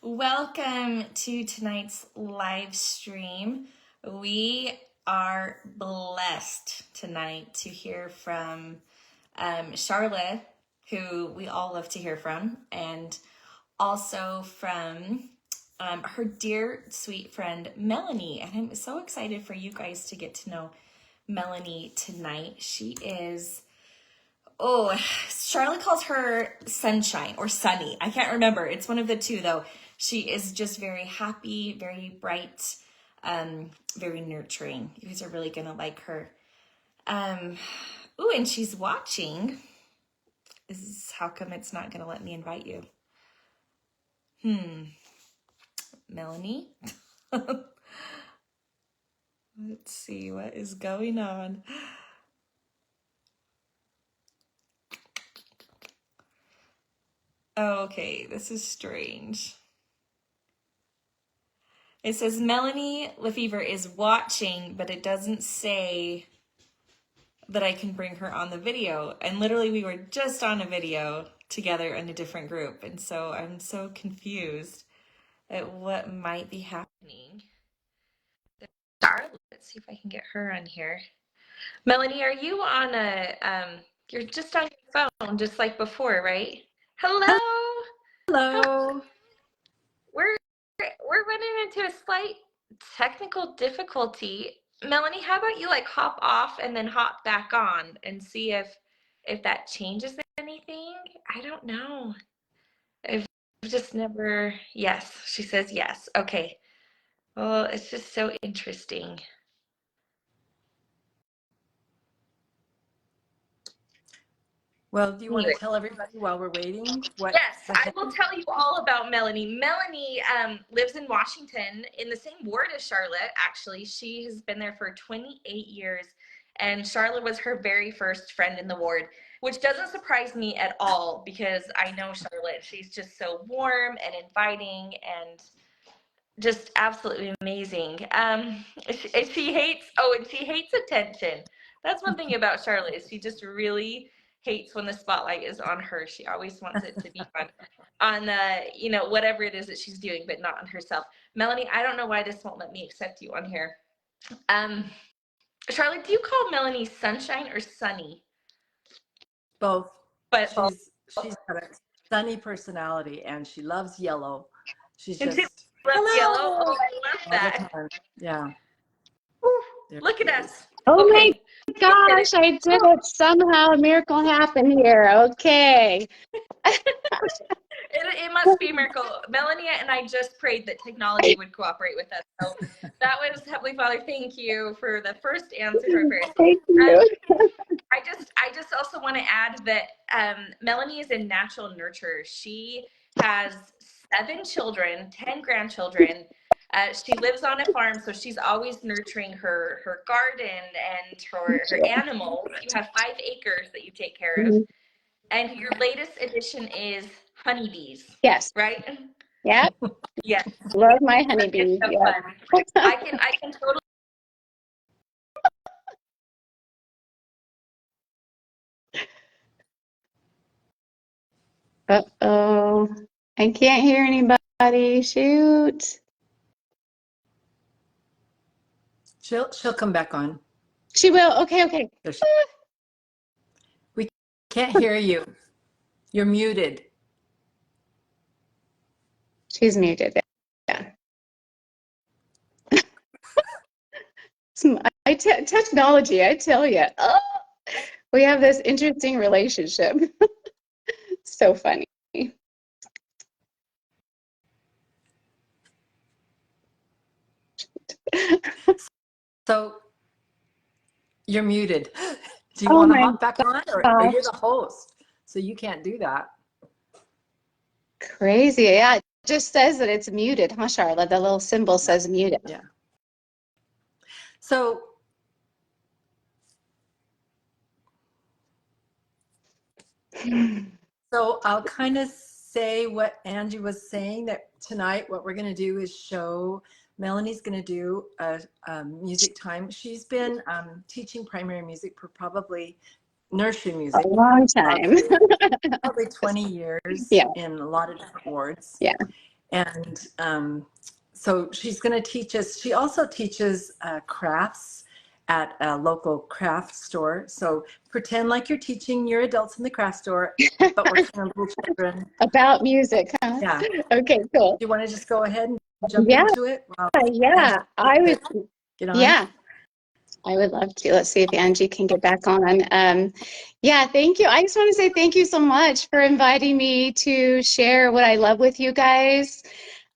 Welcome to tonight's live stream. We are blessed tonight to hear from Sharla, who we all love to hear from, and also from her dear, sweet friend, Melanie. And I'm so excited for you guys to get to know Melanie tonight. She is... Oh, Charlotte calls her Sunshine or Sunny. I can't remember. It's one of the two, though. She is just very happy, very bright, very nurturing. You guys are really going to like her. And she's watching. How come it's not going to let me invite you? Melanie? Let's see what is going on. Okay, this is strange. It says Melanie LeFevre is watching, but it doesn't say that I can bring her on the video. And literally we were just on a video together in a different group. And so I'm so confused at what might be happening. Sharla, let's see if I can get her on here. Melanie, are you on you're just on your phone, just like before, right? Hello. Hello. We're running into a slight technical difficulty. Melanie, how about you hop off and then hop back on and see if that changes anything? I don't know. I've just never... Yes, she says yes. Okay. Well, it's just so interesting. Well, do you want to tell everybody while we're waiting? Yes, I will tell you all about Melanie. Melanie lives in Washington in the same ward as Charlotte, actually. She has been there for 28 years, and Charlotte was her very first friend in the ward, which doesn't surprise me at all because I know Charlotte. She's just so warm and inviting and just absolutely amazing. She hates attention. That's one thing about Charlotte is she just really hates when the spotlight is on her. She always wants it to be on whatever it is that she's doing, but not on herself. Melanie, I don't know why this won't let me accept you on here. Charlotte, do you call Melanie Sunshine or Sunny? Both. But she's got a sunny personality and she loves yellow. She's just loves yellow. Oh, I love that. Yeah. Look at us. Oh my gosh, I did it. Somehow a miracle happened here. Okay. It must be a miracle. Melanie and I just prayed that technology would cooperate with us. So that was, Heavenly Father, thank you for the first answer to our prayers. Thank you. I just also want to add that Melanie is a natural nurturer. She has 7 children, 10 grandchildren. She lives on a farm, so she's always nurturing her garden and her animals. You have 5 acres that you take care of. And your latest addition is honeybees. Yes. Right? Yep. Yes. Love my honeybees. So Yeah. I can totally. Uh-oh. I can't hear anybody. Shoot. She'll come back on. She will. Okay. We can't hear you. You're muted. She's muted. Yeah. Technology, I tell you. Oh, we have this interesting relationship. So funny. So you're muted. Do you want to hop back on or you're the host? So you can't do that. Crazy. Yeah, it just says that it's muted, huh, Sharla? The little symbol says muted. Yeah. So I'll kind of say what Angie was saying, that tonight what we're going to do is show Melanie's going to do a music time. She's been teaching primary music for probably nursery music. A long time. Probably 20 years Yeah. in a lot of different wards. Yeah. And so she's going to teach us. She also teaches crafts at a local craft store. So pretend like you're teaching your adults in the craft store, but we're kind of little children. About music, huh? Yeah. Okay, cool. Do you want to just go ahead and jump Yeah, into it? Wow. yeah. I would, Get on. yeah, I would love to. Let's see if Angie can get back on. Yeah, thank you. I just want to say thank you so much for inviting me to share what I love with you guys.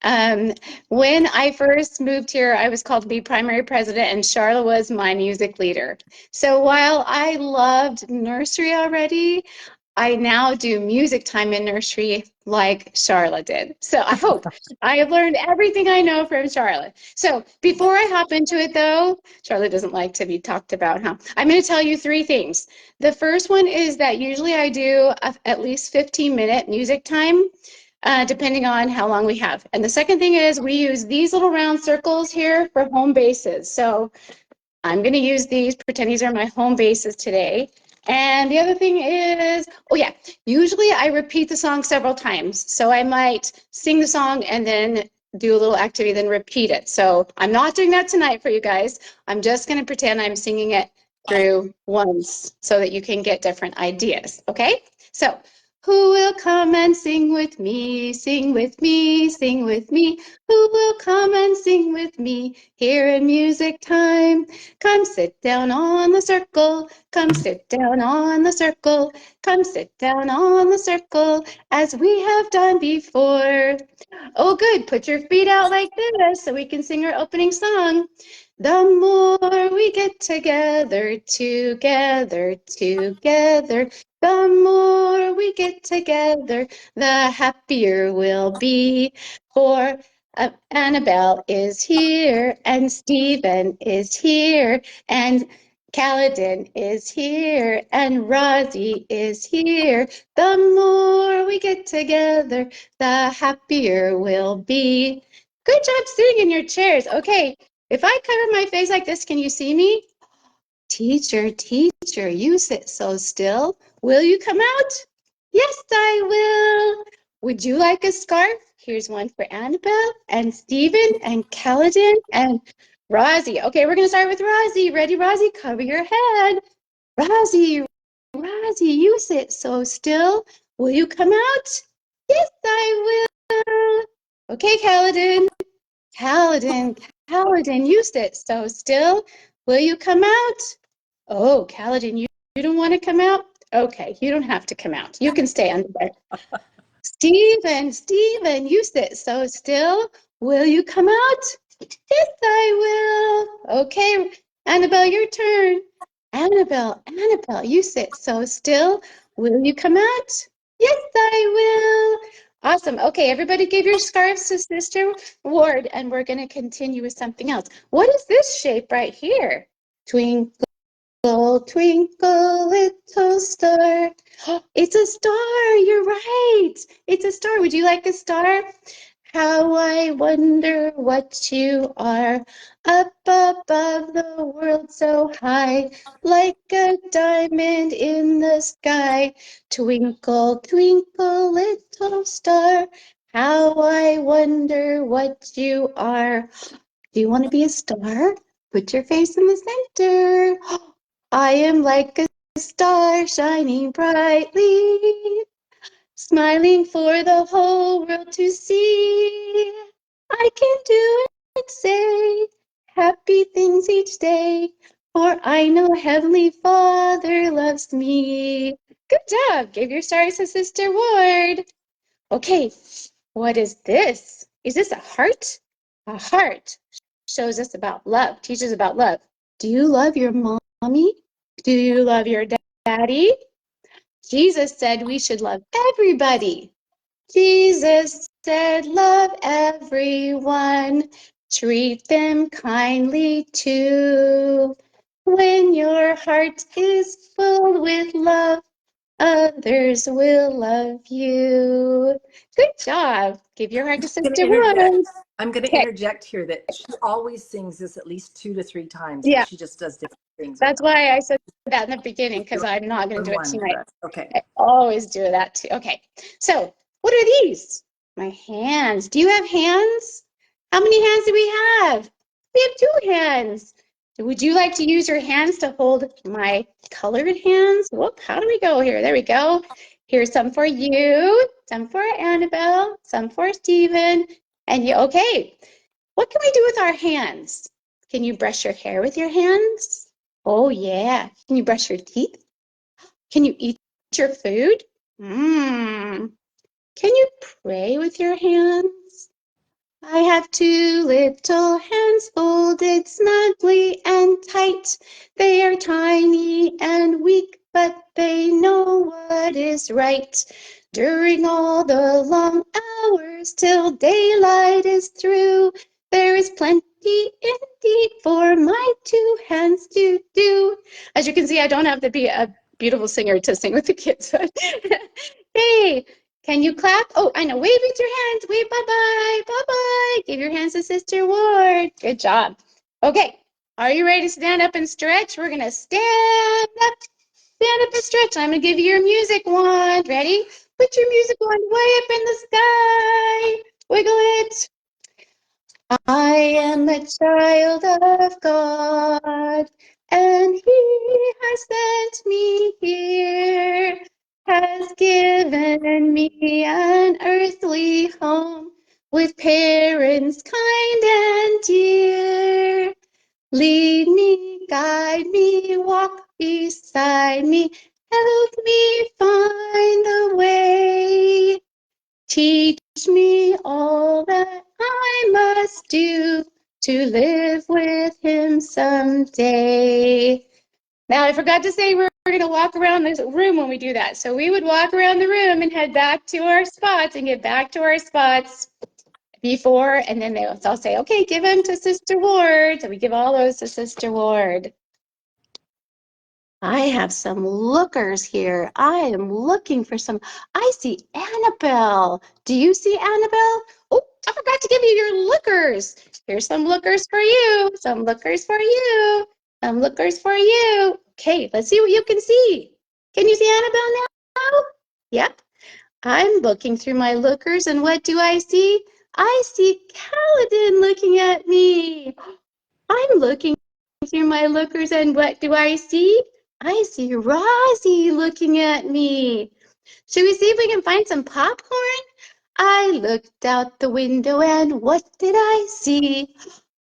Um, when I first moved here, I was called to be primary president, and Sharla was my music leader. So while I loved nursery already, I now do music time in nursery like Sharla did. So I hope I have learned everything I know from Sharla. So before I hop into it, though, Sharla doesn't like to be talked about, huh? I'm going to tell you 3 things. The first one is that usually I do at least 15-minute music time. Depending on how long we have. And the second thing is we use these little round circles here for home bases. So I'm going to use these, pretend these are my home bases today. And the other thing is, oh yeah, usually I repeat the song several times. So I might sing the song and then do a little activity, then repeat it. So I'm not doing that tonight for you guys. I'm just going to pretend I'm singing it through once so that you can get different ideas. Okay? So who will come and sing with me, sing with me, sing with me? Who will come and sing with me here in music time? Come sit down on the circle, come sit down on the circle, come sit down on the circle as we have done before. Oh, good. Put your feet out like this so we can sing our opening song. The more we get together, together, together, the more we get together, the happier we'll be. For Annabelle is here, and Stephen is here, and Kaladin is here, and Rosie is here. The more we get together, the happier we'll be. Good job sitting in your chairs. Okay, if I cover my face like this, can you see me? Teacher, teacher, you sit so still. Will you come out? Yes, I will. Would you like a scarf? Here's one for Annabelle and Stephen and Kaladin and Rosie. Okay, we're going to start with Rosie. Ready, Rosie? Cover your head. Rosie, Rosie, you sit so still. Will you come out? Yes, I will. Okay, Kaladin. Kaladin, Kaladin, you sit so still. Will you come out? Oh, Kaladin, you don't want to come out? Okay, you don't have to come out. You can stay under there. Stephen, Stephen, you sit so still. Will you come out? Yes, I will. Okay, Annabelle, your turn. Annabelle, Annabelle, you sit so still. Will you come out? Yes, I will. Awesome. Okay, everybody give your scarves to Sister Ward, and we're going to continue with something else. What is this shape right here? Twinkle, twinkle, little star. It's a star. You're right. It's a star. Would you like a star? How I wonder what you are, up above the world so high, like a diamond in the sky. Twinkle, twinkle, little star, how I wonder what you are. Do you want to be a star? Put your face in the center. I am like a star shining brightly, smiling for the whole world to see. I can do it, say happy things each day, for I know Heavenly Father loves me. Good job. Give your stars to Sister Ward. Okay, what is this? Is this a heart? A heart shows us about love, teaches about love. Do you love your mommy? Do you love your daddy? Jesus said we should love everybody. Jesus said, love everyone, treat them kindly too. When your heart is filled with love, others will love you. Good job. Give your heart to Sister Wood. I'm going to Okay, interject here that she always sings this at least 2 to 3 times, but yeah, she just does different things with that's why I said that in the beginning, because I'm not going to do it one. tonight. Okay. I always do that too. Okay, so what are these? My hands. Do you have hands? How many hands do we have? We have 2 hands. Would you like to use your hands to hold my colored hands? Whoop, how do we go here? There we go. Here's some for you, some for Annabelle, some for Stephen, and you. Okay, what can we do with our hands? Can you brush your hair with your hands? Oh, yeah. Can you brush your teeth? Can you eat your food? Mmm. Can you pray with your hands? I have 2 little hands folded snugly and tight. They are tiny and weak, but they know what is right. During all the long hours till daylight is through, there is plenty indeed for my 2 hands to do. As you can see, I don't have to be a beautiful singer to sing with the kids. Hey, can you clap? Oh, I know. Wave with your hands. Wave bye-bye. Bye-bye. Give your hands to Sister Ward. Good job. Okay. Are you ready to stand up and stretch? We're going to stand up and stretch. I'm going to give you your music wand. Ready? Put your music wand way up in the sky. Wiggle it. I am a child of God, and He has sent me here, has given me an earthly home with parents kind and dear. Lead me, guide me, walk beside me, help me find the way. Teach me all that I must do to live with Him someday. Now, I forgot to say we're going to walk around this room when we do that. So we would walk around the room and head back to our spots and get back to our spots before, and then they'll say, okay, give them to Sister Ward. So we give all those to Sister Ward. I have some lookers here. I am looking for some. I see Annabelle. Do you see Annabelle? Oh, I forgot to give you your lookers. Here's some lookers for you. Some lookers for you. Some lookers for you. Okay, let's see what you can see. Can you see Annabelle now? Yep. I'm looking through my lookers, and what do I see? I see Kaladin looking at me. I'm looking through my lookers, and what do I see? I see Rosie looking at me. Should we see if we can find some popcorn? I looked out the window, and what did I see?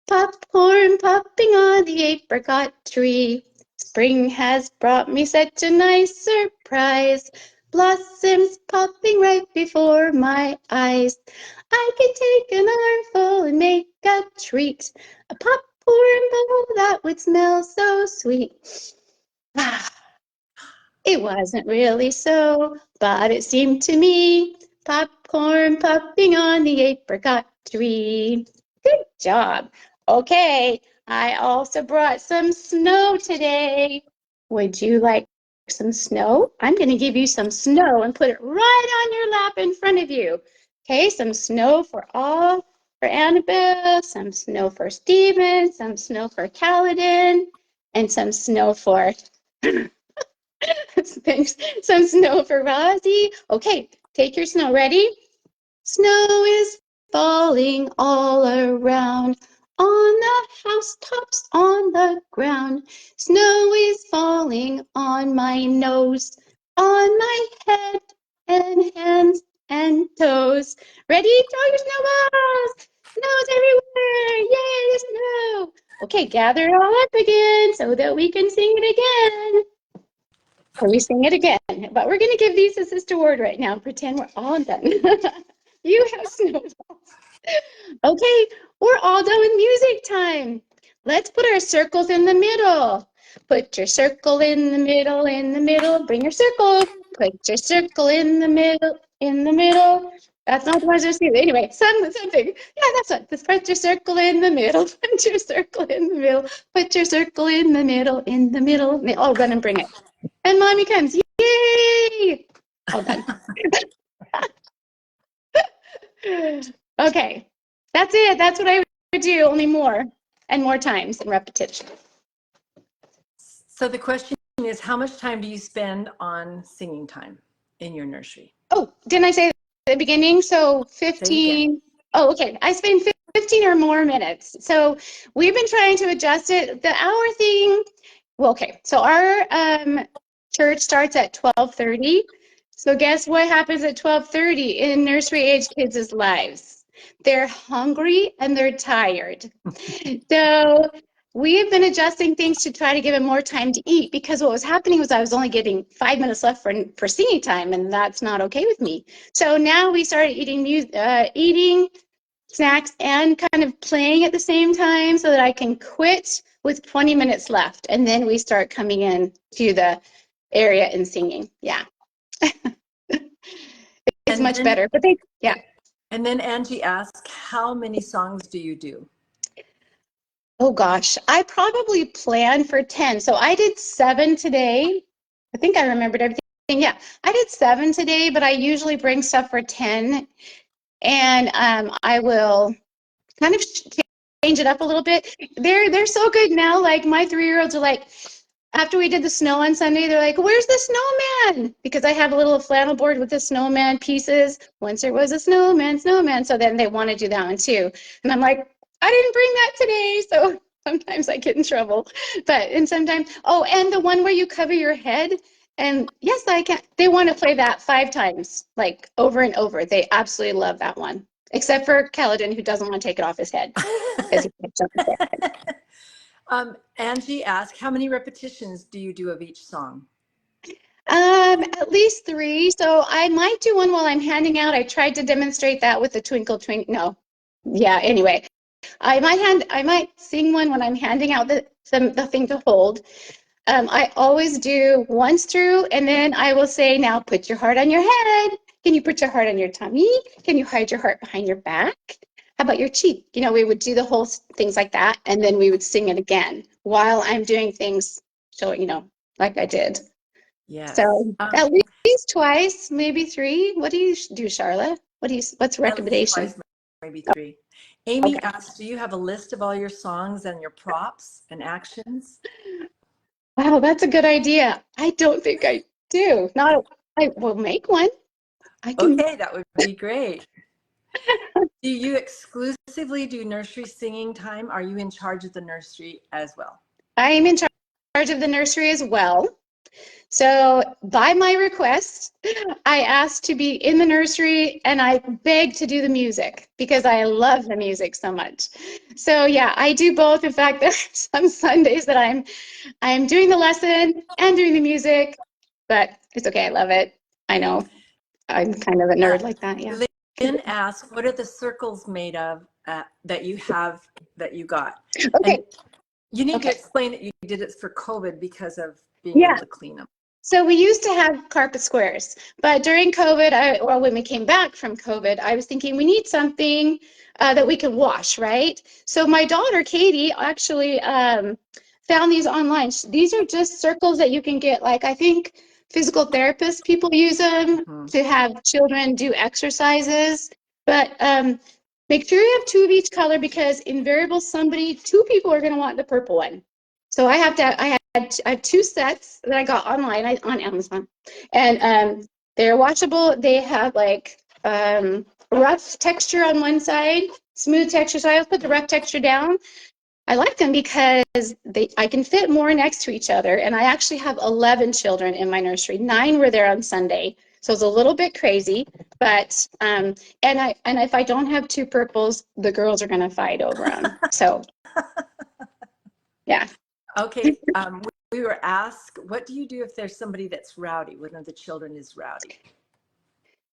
Popcorn popping on the apricot tree. Spring has brought me such a nice surprise. Blossoms popping right before my eyes. I can take an armful and make a treat. A popcorn bowl that would smell so sweet. It wasn't really so, but it seemed to me. Popcorn popping on the apricot tree. Good job. Okay, I also brought some snow today. Would you like some snow? I'm going to give you some snow and put it right on your lap in front of you. Okay, some snow for Annabelle, some snow for Stephen, some snow for Kaladin, and some snow for thanks. Some snow for Rosie. Okay, take your snow. Ready? Snow is falling all around, on the housetops, on the ground. Snow is falling on my nose, on my head and hands and toes. Ready? Throw your snowballs. Snow's everywhere. Yay, snow. Okay, gather it all up again so that we can sing it again. Or we sing it again, but we're going to give these to Sister Ward right now. Pretend we're all done. You have snowballs. Okay, we're all done with music time. Let's put our circles in the middle. Put your circle in the middle, in the middle. Bring your circle. Put your circle in the middle, in the middle. That's not what I was just saying. Anyway, something. Yeah, that's what. Just put your circle in the middle. Put your circle in the middle. Put your circle in the middle, in the middle. Oh, run and bring it. And Mommy comes. Yay! All done. Okay, that's it. That's what I would do, only more and more times and repetition. So the question is, how much time do you spend on singing time in your nursery? Oh, didn't I say the beginning. So Say it again. 15. Oh, okay. I spent 15 or more minutes. So we've been trying to adjust it. The hour thing. Well, okay. So our church starts at 12:30. So guess what happens at 12:30 in nursery age kids' lives? They're hungry and they're tired. So we have been adjusting things to try to give them more time to eat, because what was happening was I was only getting 5 minutes left for singing time, and that's not okay with me. So now we started eating snacks and kind of playing at the same time so that I can quit with 20 minutes left, and then we start coming in to the area and singing. Yeah. It's And much then, better. But yeah. and then Angie asked, how many songs do you do? Oh gosh, I probably planned for 10. So I did 7 today. I think I remembered everything. Yeah, I did 7 today, but I usually bring stuff for 10. And I will kind of change it up a little bit. They're so good now. Like my 3-year-olds are like, after we did the snow on Sunday, they're like, "Where's the snowman?" Because I have a little flannel board with the snowman pieces. Once there was a snowman, snowman. So then they want to do that one too. And I'm like, I didn't bring that today. So sometimes I get in trouble. And sometimes, oh, and the one where you cover your head. And yes, I can. They want to play that 5 times, like over and over. They absolutely love that one. Except for Kaladin, who doesn't want to take it off his head because he can't jump his head. Angie asked, how many repetitions do you do of each song? At least 3. So I might do one while I'm handing out. I tried to demonstrate that with the twinkle twinkle. No. Yeah, anyway. I might sing one when I'm handing out the thing to hold. I always do once through, and then I will say, now put your heart on your head. Can you put your heart on your tummy? Can you hide your heart behind your back? How about your cheek? We would do the whole things like that, and then we would sing it again while I'm doing things, so like I did. Yes. So at least twice, maybe 3. What do you do, Sharla? What's At least recommendation? twice, maybe 3. Amy Okay. asked, do you have a list of all your songs and your props and actions? Wow, that's a good idea. I don't think I do. Not. I will make one. I can. Okay, that would be great. Do you exclusively do nursery singing time? Are you in charge of the nursery as well? I am in charge of the nursery as well. So by my request, I asked to be in the nursery, and I begged to do the music because I love the music so much. So yeah, I do both. In fact, there are some Sundays that I'm doing the lesson and doing the music, but it's okay. I love it. I know I'm kind of a Uh, nerd like that. Yeah. Lynn asked, what are the circles made of that you got? And Okay. you need to Okay. explain that you did it for COVID because of being Yeah. able to clean them. So we used to have carpet squares, but during COVID, when we came back from COVID, I was thinking we need something that we can wash, right? So my daughter Katie actually found these online. These are just circles that you can get. Like I think physical therapists people use them to have children do exercises, but make sure you have 2 of each color because invariable 2 people are going to want the purple one. So I have 2 sets that I got online on Amazon, and they're washable. They have like rough texture on one side, smooth texture. So I put the rough texture down. I like them because I can fit more next to each other, and I actually have 11 children in my nursery. 9 were there on Sunday, so it's a little bit crazy. But and if I don't have 2 purples, the girls are going to fight over them. So yeah. Okay, we were asked, what do you do if there's somebody that's rowdy? One of the children is rowdy.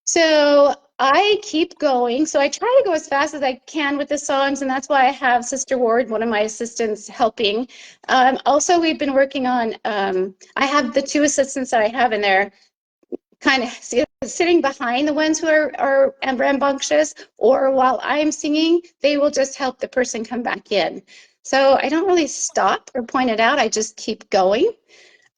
So I keep going. So I try to go as fast as I can with the songs, and that's why I have Sister Ward, one of my assistants, helping. Also, we've been working on, I have the 2 assistants that I have in there kind of sitting behind the ones who are rambunctious, or while I'm singing, they will just help the person come back in. So I don't really stop or point it out. I just keep going.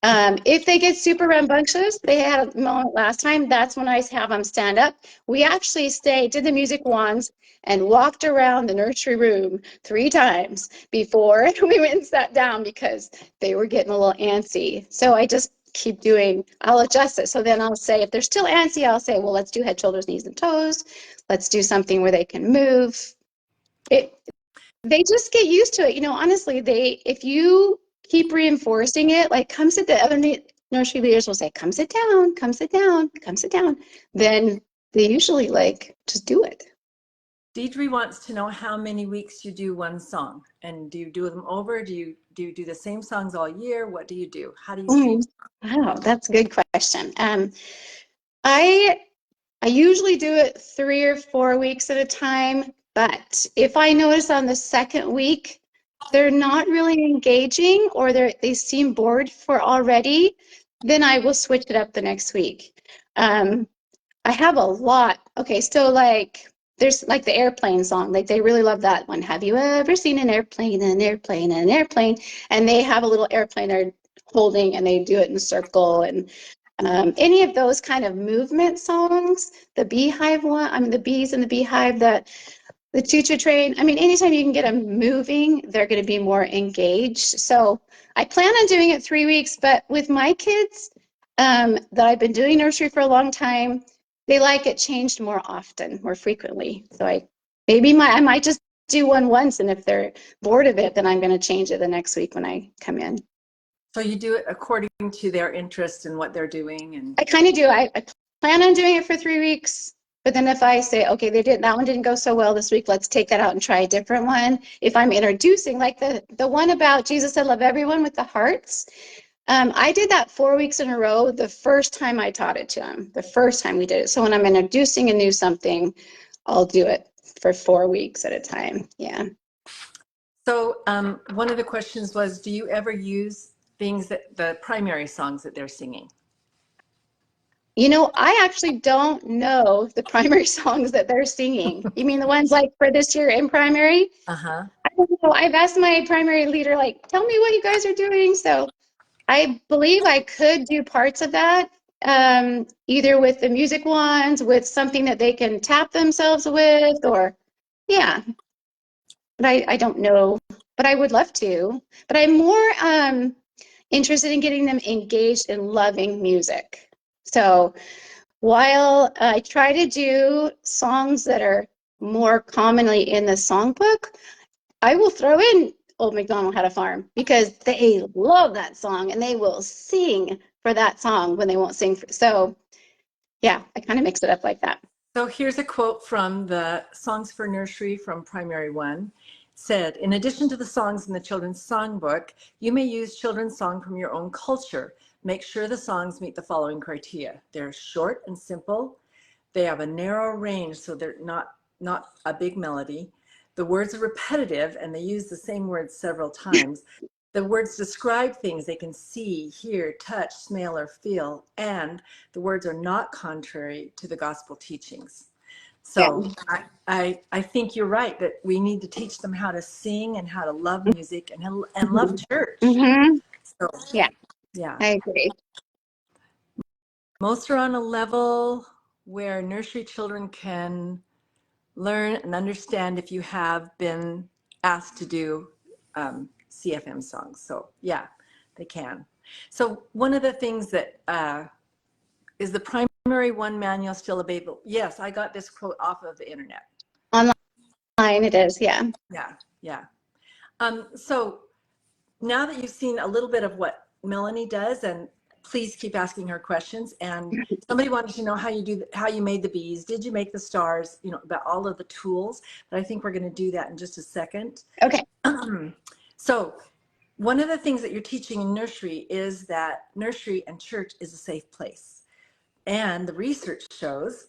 If they get super rambunctious, they had a moment last time, that's when I have them stand up. We actually did the music wands and walked around the nursery room 3 times before we went and sat down because they were getting a little antsy. So I just keep doing, I'll adjust it. So then I'll say, if they're still antsy, I'll say, well, let's do head, shoulders, knees, and toes. Let's do something where they can move. They just get used to it. You know, honestly, if you keep reinforcing it, like come sit, the other nursery leaders will say, come sit down, come sit down, come sit down. Then they usually like just do it. Deidre wants to know how many weeks you do one song, and do you do them over? Do you do the same songs all year? What do you do? How do you teach? Wow, that's a good question. I usually do it 3 or 4 weeks at a time, but if I notice on the second week they're not really engaging or they seem bored for already, then I will switch it up the next week. I have a lot. Okay, so like there's like the airplane song, like they really love that one. Have you ever seen an airplane, an airplane, an airplane? And they have a little airplane they're holding and they do it in a circle. And any of those kind of movement songs, the beehive one, I mean the bees in the beehive, the choo-choo train. I mean, anytime you can get them moving, they're going to be more engaged. So I plan on doing it 3 weeks, but with my kids that I've been doing nursery for a long time, they like it changed more often, more frequently. So I might just do one once, and if they're bored of it, then I'm going to change it the next week when I come in. So you do it according to their interest and what they're doing, and I kind of do. I plan on doing it for 3 weeks, but then if I say, okay, that one didn't go so well this week, let's take that out and try a different one. If I'm introducing, like the one about Jesus said, love everyone with the hearts. I did that 4 weeks in a row the first time I taught it to them, the first time we did it. So when I'm introducing a new something, I'll do it for 4 weeks at a time. Yeah. so one of the questions was, do you ever use things the primary songs that they're singing? You know, I actually don't know the primary songs that they're singing. You mean the ones like for this year in primary? Uh-huh. I don't know. I've asked my primary leader, like, tell me what you guys are doing. So I believe I could do parts of that, either with the music ones, with something that they can tap themselves with, or yeah. But I don't know. But I would love to. But I'm more interested in getting them engaged in loving music. So while I try to do songs that are more commonly in the songbook, I will throw in Old MacDonald Had a Farm because they love that song and they will sing for that song when they won't sing. So yeah, I kind of mix it up like that. So here's a quote from the Songs for Nursery from Primary 1. Said, in addition to the songs in the children's songbook, you may use children's song from your own culture. Make sure the songs meet the following criteria. They're short and simple. They have a narrow range, so they're not a big melody. The words are repetitive, and they use the same words several times. The words describe things they can see, hear, touch, smell, or feel, and the words are not contrary to the gospel teachings. So Yeah. I think you're right that we need to teach them how to sing and how to love music and love church. Mm-hmm. So Yeah, yeah, I agree. most are on a level where nursery children can learn and understand if you have been asked to do CFM songs. So yeah, they can. So one of the things that is the primary one manual still available? Yes, I got this quote off of the internet. Online it is, yeah. Yeah, yeah. So now that you've seen a little bit of what Melanie does, and please keep asking her questions. And somebody wanted to know how you made the bees. Did you make the stars? You know, about all of the tools. But I think we're going to do that in just a second. Okay. So one of the things that you're teaching in nursery is that nursery and church is a safe place. And the research shows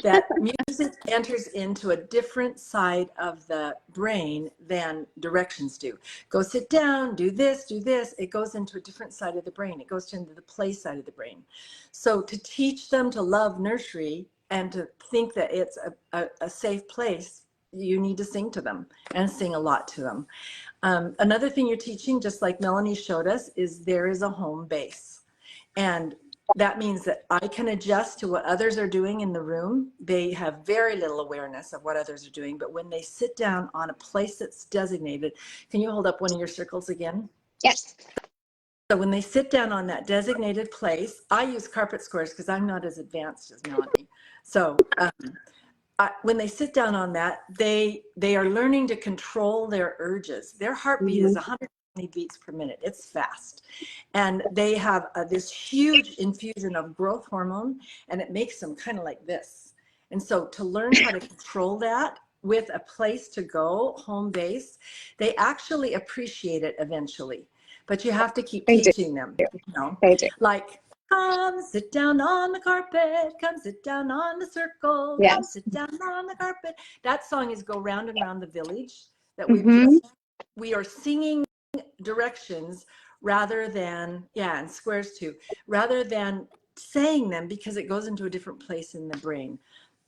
that music enters into a different side of the brain than directions do. Go sit down, do this, do this. It goes into a different side of the brain. It goes into the play side of the brain. So to teach them to love nursery and to think that it's a safe place, you need to sing to them and sing a lot to them. Another thing you're teaching, just like Melanie showed us, is there is a home base. And that means that I can adjust to what others are doing in the room. They have very little awareness of what others are doing, but when they sit down on a place that's designated, can you hold up one of your circles again? Yes. So when they sit down on that designated place, I use carpet squares because I'm not as advanced as Melanie. So when they sit down on that, they are learning to control their urges. Their heartbeat is 120 beats per minute. It's fast. And they have this huge infusion of growth hormone, and it makes them kind of like this. And so to learn how to control that with a place to go, home base, they actually appreciate it eventually. But you have to keep They do. teaching them, you know, They do. like, come sit down on the carpet, come sit down on the circle, come Yes. sit down on the carpet. That song is Go Round and Round the Village that we are singing directions rather than, yeah, and squares too, rather than saying them because it goes into a different place in the brain.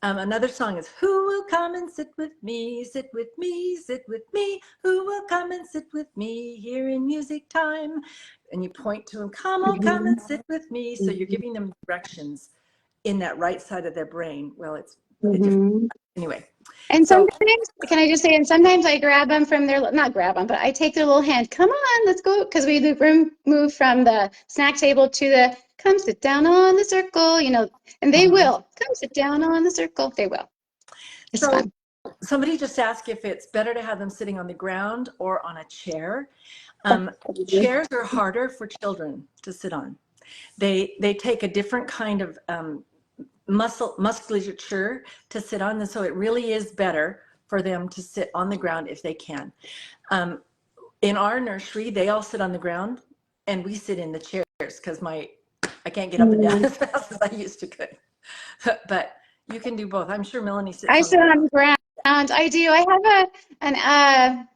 Another song is Who Will Come and Sit With Me, Sit With Me, Sit With Me, Who Will Come and Sit With Me here in music time? And you point to them, come, oh, come and sit with me. So you're giving them directions in that right side of their brain. Well, it's a different, anyway. And So sometimes, can I just say, and sometimes I grab them from their, not grab them, but I take their little hand, come on, let's go, because we move from the snack table to the, come sit down on the circle, you know, and they will, come sit down on the circle, they will. It's so fun. somebody just asked if it's better to have them sitting on the ground or on a chair. Chairs are harder for children to sit on. They take a different kind of musculature to sit on, and so it really is better for them to sit on the ground if they can. In our nursery, they all sit on the ground, and we sit in the chairs because I can't get up and down as fast as I used to could. But you can do both. I'm sure Melanie sits I on the sit on ground. the ground. I do. I have an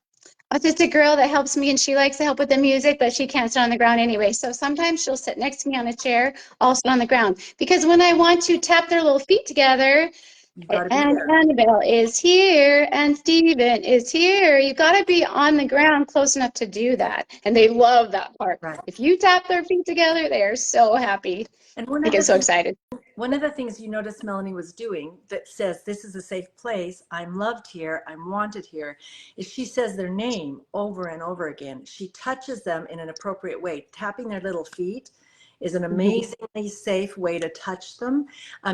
autistic girl that helps me, and she likes to help with the music, but she can't sit on the ground anyway. So sometimes she'll sit next to me on a chair, I'll sit on the ground. Because when I want to tap their little feet together, You've got to be and there. Annabelle is here, and Steven is here. You got to be on the ground close enough to do that. And they love that part. Right. If you tap their feet together, they are so happy. And They get so excited. one of the things you noticed Melanie was doing that says this is a safe place, I'm loved here, I'm wanted here, is she says their name over and over again. She touches them in an appropriate way. Tapping their little feet is an amazingly safe way to touch them.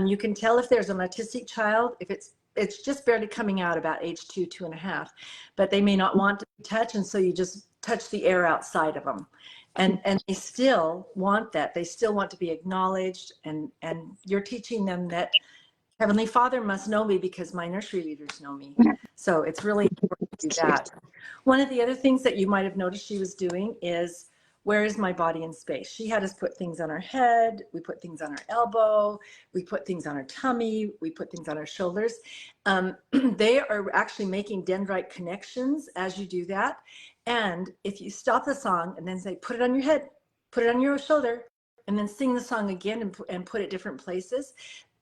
You can tell if there's an autistic child, if it's just barely coming out about age 2.5, but they may not want to touch, and so you just touch the air outside of them. And they still want that. They still want to be acknowledged, and you're teaching them that Heavenly Father must know me because my nursery leaders know me. So it's really important to do that. One of the other things that you might have noticed she was doing is, where is my body in space? She had us put things on her head, we put things on her elbow, we put things on her tummy, we put things on her shoulders. They are actually making dendrite connections as you do that. And if you stop the song and then say, put it on your head, put it on your shoulder, and then sing the song again and put it different places,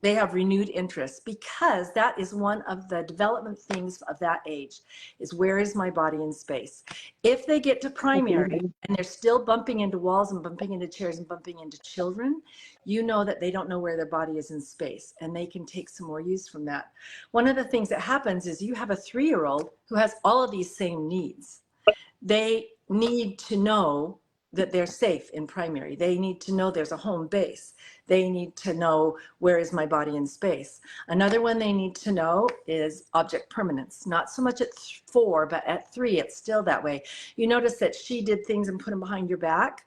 they have renewed interest, because that is one of the development things of that age, is where is my body in space? If they get to primary and they're still bumping into walls and bumping into chairs and bumping into children, you know that they don't know where their body is in space, and they can take some more use from that. One of the things that happens is you have a 3-year-old who has all of these same needs. They need to know that they're safe in primary. They need to know there's a home base. They need to know, where is my body in space? Another one they need to know is object permanence. Not so much at 4, but at 3, it's still that way. You notice that she did things and put them behind your back.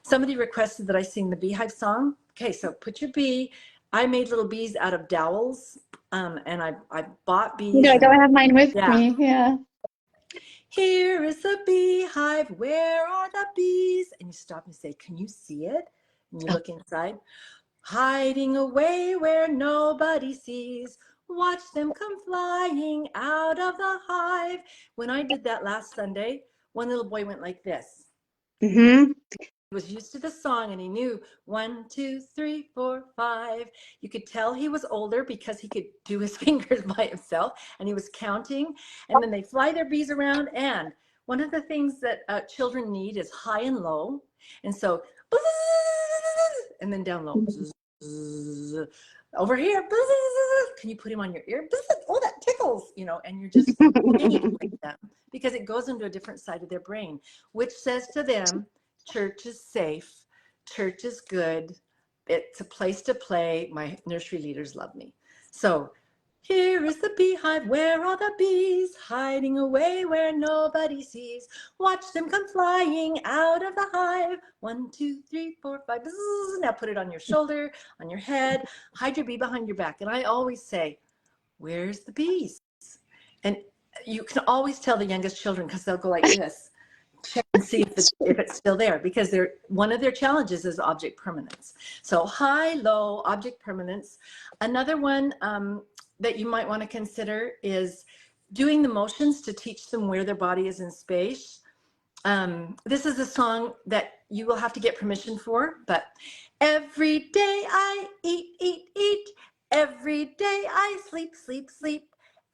Somebody requested that I sing the beehive song. Okay, so put your bee. I made little bees out of dowels, and I bought bees. You know, I don't have mine with me. Yeah. Here is the beehive, where are the bees? And you stop and say, can you see it? And you look inside. Hiding away where nobody sees. Watch them come flying out of the hive. When I did that last Sunday, one little boy went like this. He was used to the song, and he knew 1, 2, 3, 4, 5. You could tell he was older because he could do his fingers by himself, and he was counting. And then they fly their bees around. And one of the things that children need is high and low. And so, and then down low. Over here, can you put him on your ear? Oh, that tickles, you know, and you're just playing with them because it goes into a different side of their brain, which says to them, church is safe. Church is good. It's a place to play. My nursery leaders love me. So here is the beehive where all the bees hiding away where nobody sees. Watch them come flying out of the hive. 1, 2, 3, 4, 5. Bzzz. Now put it on your shoulder, on your head. Hide your bee behind your back. And I always say, where's the bees? And you can always tell the youngest children because they'll go like this. Check and see if it's still there, because one of their challenges is object permanence. So high, low, object permanence. Another one that you might want to consider is doing the motions to teach them where their body is in space. This is a song that you will have to get permission for, but every day I eat, eat, eat. Every day I sleep, sleep, sleep.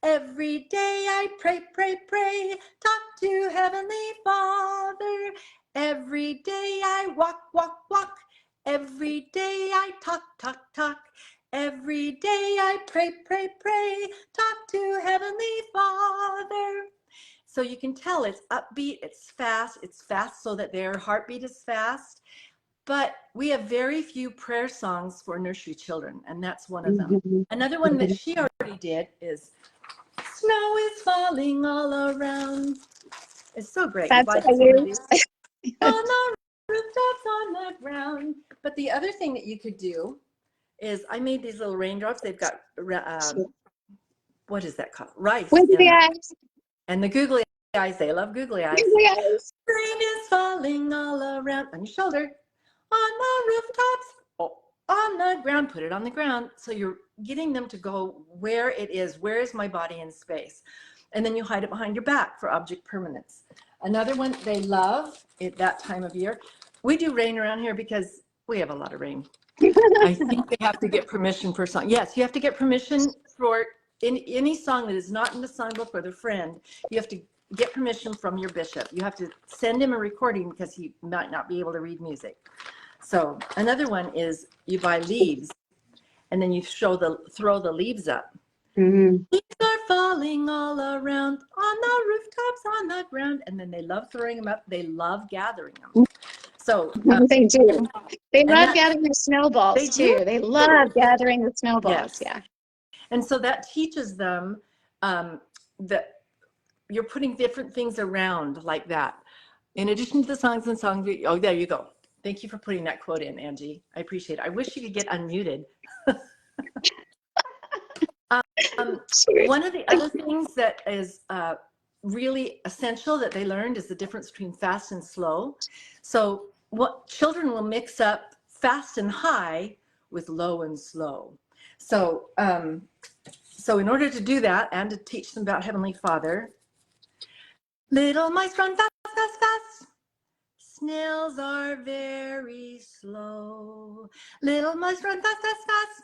Every day I pray, pray, pray. Talk to Heavenly Father. Every day I walk, walk, walk. Every day I talk, talk, talk. Every day I pray, pray, pray. Talk to Heavenly Father. So you can tell it's upbeat, it's fast so that their heartbeat is fast. But we have very few prayer songs for nursery children, and that's one of them. Another one that she already did is snow is falling all around. It's so great. That's what I use. On the rooftops, on the ground. But the other thing that you could do is I made these little raindrops. They've got, what is that called? Rice. With the eyes. And the googly eyes, they love googly eyes. Googly eyes. Rain is falling all around on your shoulder, on the rooftops, on the ground. Put it on the ground. So you're getting them to go where it is. Where is my body in space? And then you hide it behind your back for object permanence. Another one they love at that time of year. We do rain around here because we have a lot of rain. I think they have to get permission for song. Yes, you have to get permission for any song that is not in the songbook or the friend. You have to get permission from your bishop. You have to send him a recording because he might not be able to read music. So another one is you buy leaves and then you throw the leaves up. Leaves are falling all around, on the rooftops, on the ground, and then they love throwing them up. They love gathering them. So they do. They love gathering the snowballs too. They love gathering the snowballs. Yes. Yeah. And so that teaches them that you're putting different things around like that. In addition to the songs and songs, oh, there you go. Thank you for putting that quote in, Angie. I appreciate it. I wish you could get unmuted. One of the other things that is really essential that they learned is the difference between fast and slow. So what children will mix up fast and high with low and slow. So so in order to do that and to teach them about Heavenly Father, little mice run fast, fast, fast. Snails are very slow. Little mice run fast, fast, fast.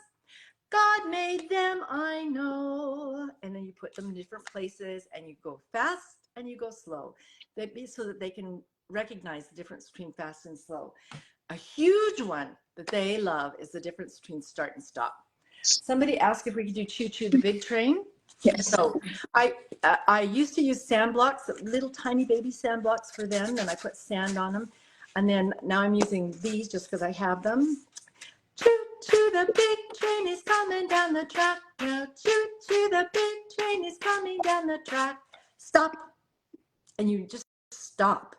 God made them, I know. And then you put them in different places and you go fast and you go slow. So that they can recognize the difference between fast and slow. A huge one that they love is the difference between start and stop. Somebody asked if we could do Choo Choo the Big Train. Yes. So I used to use sand blocks, little tiny baby sand blocks for them, and I put sand on them. And then now I'm using these just because I have them. Choo choo, the big train is coming down the track. Now choo choo, the big train is coming down the track. Stop. And you just stop.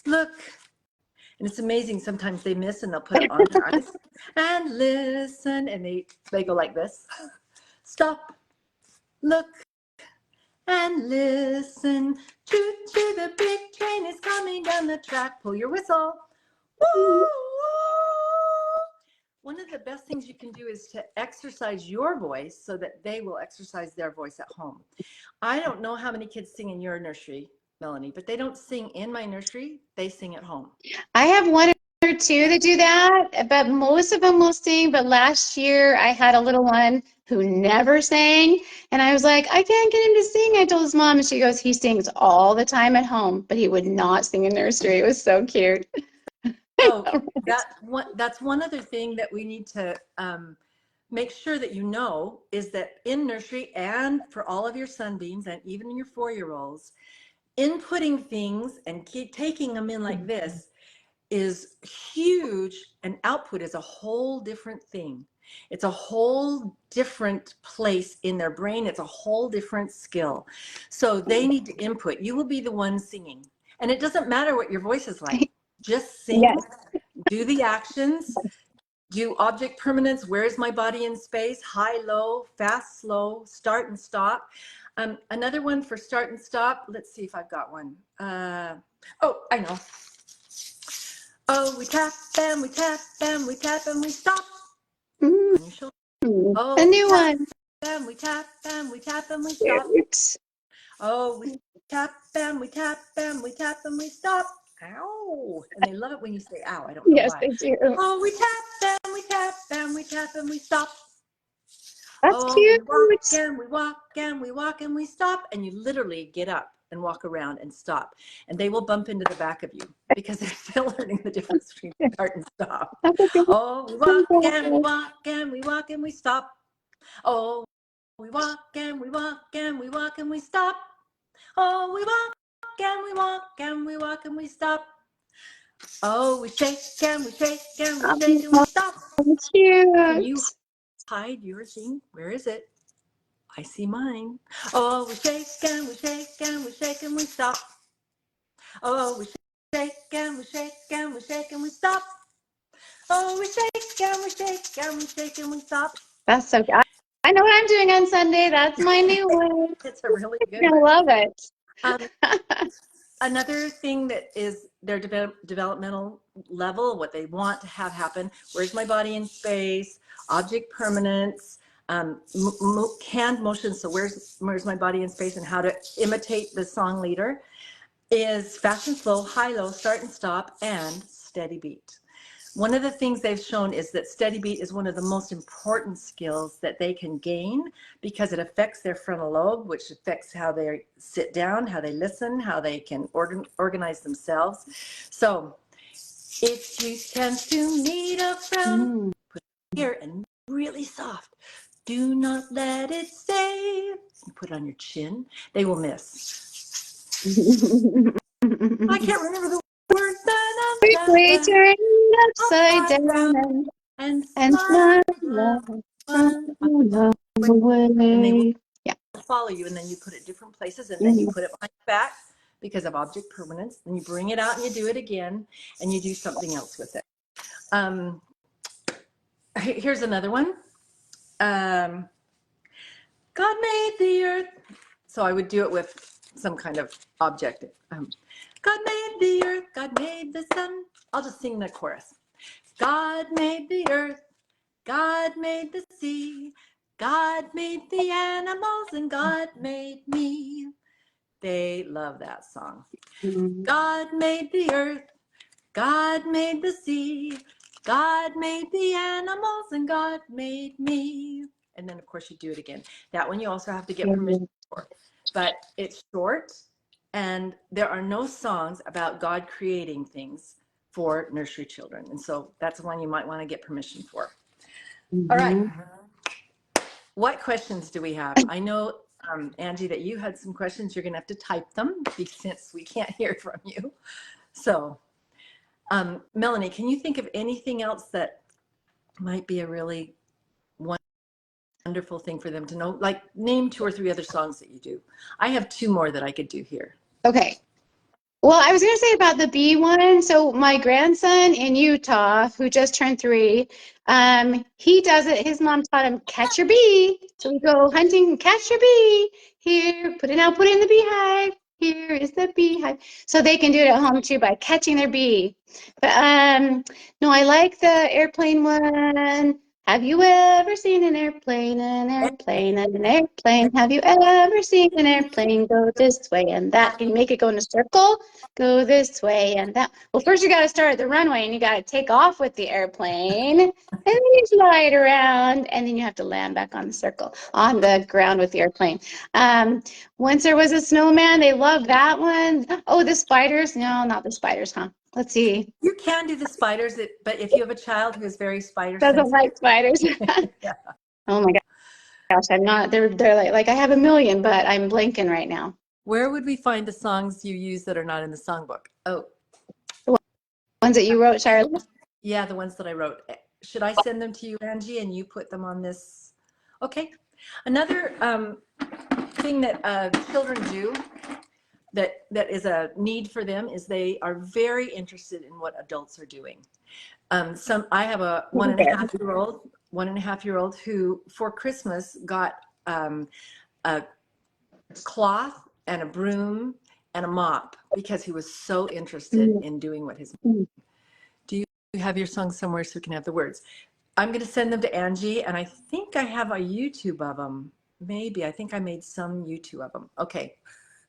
Look. And it's amazing. Sometimes they miss and they'll put it on their eyes. And listen. And they go like this. Stop. Look. And listen. Choo choo, the big train is coming down the track. Pull your whistle. Woo! One of the best things you can do is to exercise your voice so that they will exercise their voice at home. I don't know how many kids sing in your nursery, Melanie, but they don't sing in my nursery. They sing at home. I have one or two that do that, but most of them will sing. But last year I had a little one who never sang, and I was like, I can't get him to sing. I told his mom, and she goes, he sings all the time at home, but he would not sing in nursery. It was so cute. So that's one other thing that we need to make sure that you know is that in nursery and for all of your sunbeams and even your 4-year-olds, inputting things and keep taking them in like this is huge, and output is a whole different thing. It's a whole different place in their brain. It's a whole different skill. So they need to input. You will be the one singing. And it doesn't matter what your voice is like. Just sing, Yes. do the actions, do object permanence. Where's my body in space? High, low, fast, slow, start and stop. Another one for start and stop. Let's see if I've got one. Oh, I know. Oh, we tap and we tap and we tap and we stop Mm, on your shoulder. a Oh, we new tap one. and we tap and we tap and we stop. Cute. Oh, we tap and we tap and we tap and we stop. Ow. And they love it when you say ow. I don't know Yes, why. they do. Oh, we tap and we tap and we tap and we stop. That's Oh, cute. we walk and we walk and we walk and we stop. And you literally get up and walk around and stop. And they will bump into the back of you because they're still learning the difference between start and stop. That's a good Oh, we walk and we one. walk and we walk and we stop. Oh, we walk and we walk and we walk and we stop. Oh, we walk and we walk and we walk and we stop. Oh, we shake and we shake and we shake and we stop. Can you Cute. hide your thing? Where is it? I see mine. Oh, we shake and we shake and we shake and we stop. Oh, we shake and we shake and we shake and we stop. Oh, we shake and we shake and we shake and we stop. That's so good. I know what I'm doing on Sunday. That's my new one. It's a really good I one. love it. Another thing that is their developmental level, what they want to have happen, where's my body in space, object permanence, hand motion, so where's my body in space, and how to imitate the song leader, is fast and slow, high, low, start and stop, and steady beat. One of the things they've shown is that steady beat is one of the most important skills that they can gain because it affects their frontal lobe, which affects how they sit down, how they listen, how they can organize themselves. So if you tend to meet a frown, put it here and really soft. Do not let it stay. Put it on your chin. They will miss. I can't remember the words. We turn upside down and and smile away. Yeah. follow you, and then you put it different places, and then you put it behind your back because of object permanence. Then you bring it out and you do it again, and you do something else with it. Here's another one. God made the earth. So I would do it with some kind of object. God made the earth, God made the sun. I'll just sing the chorus. God made the earth, God made the sea, God made the animals, and God made me. They love that song. God made the earth, God made the sea, God made the animals, and God made me. And then, of course, you do it again. That one you also have to get permission for. But it's short, and there are no songs about God creating things for nursery children. And so that's one you might want to get permission for. All right. What questions do we have? I know, Angie, that you had some questions. You're going to have to type them since we can't hear from you. So, Melanie, can you think of anything else that might be a really wonderful thing for them to know? Like, name 2 or 3 other songs that you do. I have 2 more that I could do here. Okay. Well, I was going to say about the bee one. So my grandson in Utah, who just turned 3, he does it. His mom taught him catch your bee. So we go hunting, catch your bee. Here, put it out, put it in the beehive. Here is the beehive. So they can do it at home too by catching their bee. But no, I like the airplane one. Have you ever seen an airplane, an airplane, an airplane? Have you ever seen an airplane go this way and that? Can you make it go in a circle? Go this way and that. Well, first you got to start at the runway and you got to take off with the airplane. And then you fly it around and then you have to land back on the circle, on the ground with the airplane. Once there was a snowman, they loved that one. Oh, the spiders. No, not the spiders, huh? Let's see. You can do the spiders, but if you have a child who is very spider Doesn't sensitive. like spiders. Yeah. Oh my gosh, I'm not, they're like I have a million, but I'm blanking right now. Where would we find the songs you use that are not in the songbook? Oh, Ones that you wrote, Sharla? Yeah, the ones that I wrote. Should I send them to you, Angie, and you put them on this? Okay. Another thing that children do that is a need for them is they are very interested in what adults are doing. I have a one and a half year old who for Christmas got a cloth and a broom and a mop because he was so interested in doing what his. Do you have your song somewhere so we can have the words? I'm going to send them to Angie, and I think I have a YouTube of them. Maybe. I think I made some YouTube of them. Okay.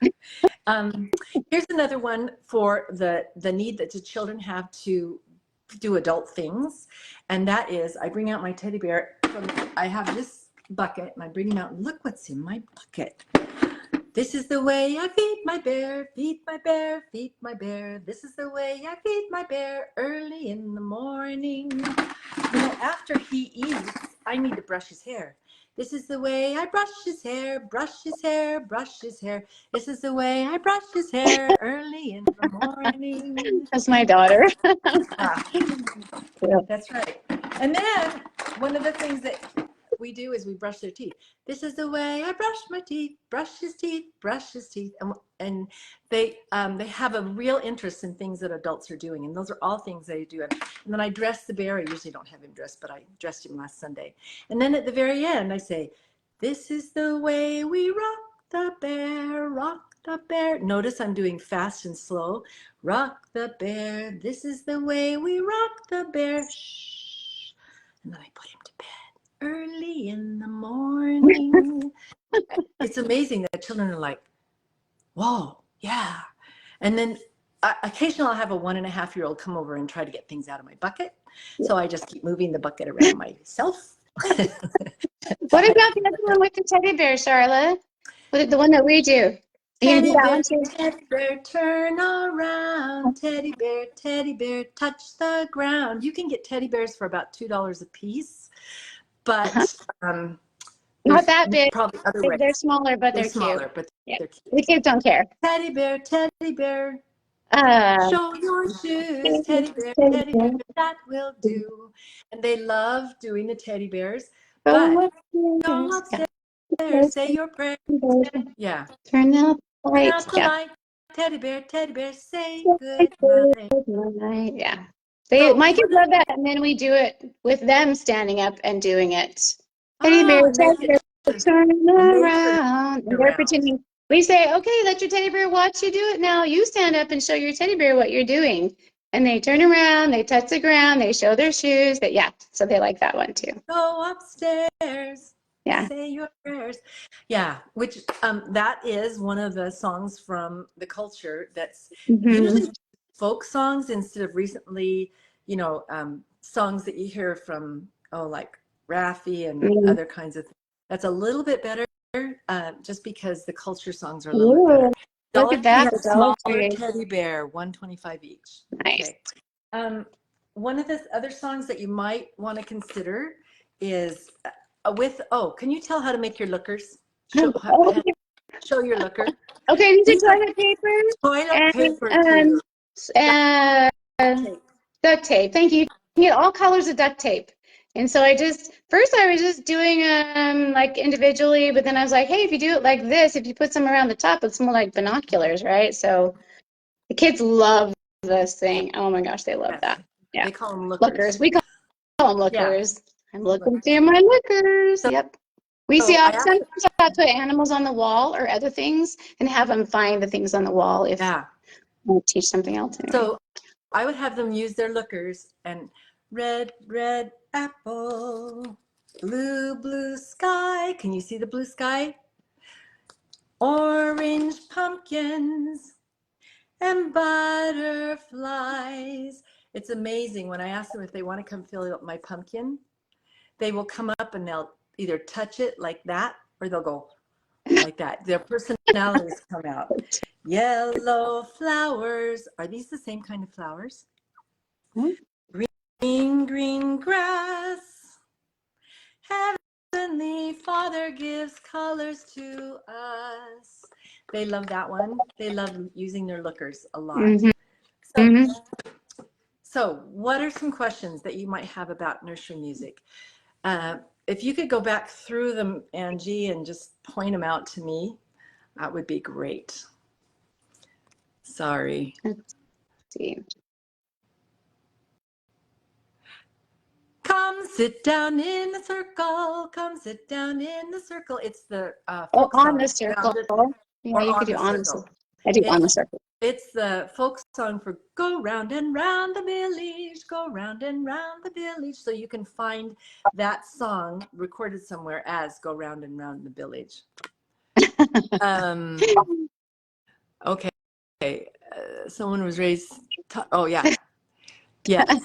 Here's another one for the need that the children have to do adult things, and that is I bring out my teddy bear. I have this bucket, and I bring him out, and look what's in my bucket. This is the way I feed my bear, feed my bear, feed my bear. This is the way I feed my bear early in the morning. You know, after he eats, I need to brush his hair. This is the way I brush his hair, brush his hair, brush his hair. This is the way I brush his hair early in the morning. That's my daughter. Yeah, that's right. And then one of the things that we do is we brush their teeth. This is the way I brush my teeth, brush his teeth, brush his teeth. And they have a real interest in things that adults are doing. And those are all things they do. And then I dress the bear. I usually don't have him dressed, but I dressed him last Sunday. And then at the very end, I say, this is the way we rock the bear, rock the bear. Notice I'm doing fast and slow. Rock the bear. This is the way we rock the bear. Shh. And then I put him to bed early in the morning. It's amazing that children are like, whoa, yeah. And then occasionally I'll have a 1.5-year-old come over and try to get things out of my bucket. So I just keep moving the bucket around myself. What about the other one with the teddy bear, Sharla? The one that we do. Teddy bear, teddy bear, turn around. Teddy bear, touch the ground. You can get teddy bears for about $2 a piece. But not that big. Probably other ways. They're smaller, but they're smaller, cute. but Yeah. they're cute. The kids don't care. Teddy bear, show your shoes. Teddy bear, that will do. And they love doing the teddy bears. But go upstairs, say your prayers. Yeah. Turn out the Turn light. out the light. Teddy bear, say good night. Yeah. So, my kids love that, and then we do it with them standing up and doing it. Teddy bear, turn around. And they're pretending. We say, okay, let your teddy bear watch you do it now. You stand up and show your teddy bear what you're doing. And they turn around, they touch the ground, they show their shoes. So they like that one too. Go upstairs. Yeah. Say your prayers. Yeah, which that is one of the songs from the culture that's usually folk songs instead of recently, songs that you hear from, like Raffi and other kinds of things. That's a little bit better, just because the culture songs are a little bit better. Look at that. Smaller teddy bear, $1.25 each. Nice. Okay. One of the other songs that you might want to consider is can you tell how to make your lookers? Show your looker. Okay, these are toilet paper. Toilet paper and duct tape. Thank you. You get all colors of duct tape. And so I was just doing like individually, but then I was like, hey, if you do it like this, if you put some around the top, it's more like binoculars, right? So the kids love this thing. Oh my gosh, they love that. Yeah. They call them lookers. We call them lookers. Yeah. I'm looking through my lookers. Yep. We sometimes I put animals on the wall or other things and have them find the things on the wall if we teach something else. Anyway. So I would have them use their lookers and red apple, blue sky. Can you see the blue sky? Orange pumpkins and butterflies. It's amazing when I ask them if they want to come fill up my pumpkin, they will come up and they'll either touch it like that or they'll go like that. Their personalities come out. Yellow flowers. Are these the same kind of flowers? Green grass. Heavenly Father gives colors to us. They love that one. They love using their lookers a lot. So what are some questions that you might have about nursery music? If you could go back through them, Angie, and just point them out to me, that would be great. Sorry. Let's see. Come sit down in the circle. Come sit down in the circle. It's the Oh, folk on song. the circle. Yeah, Or you could on do the on the circle. circle. I do on the It's circle. it's the folk song for go round and round the village, go round and round the village. So you can find that song recorded somewhere as go round and round the village. Okay. Someone was raised. Oh yeah. Yes.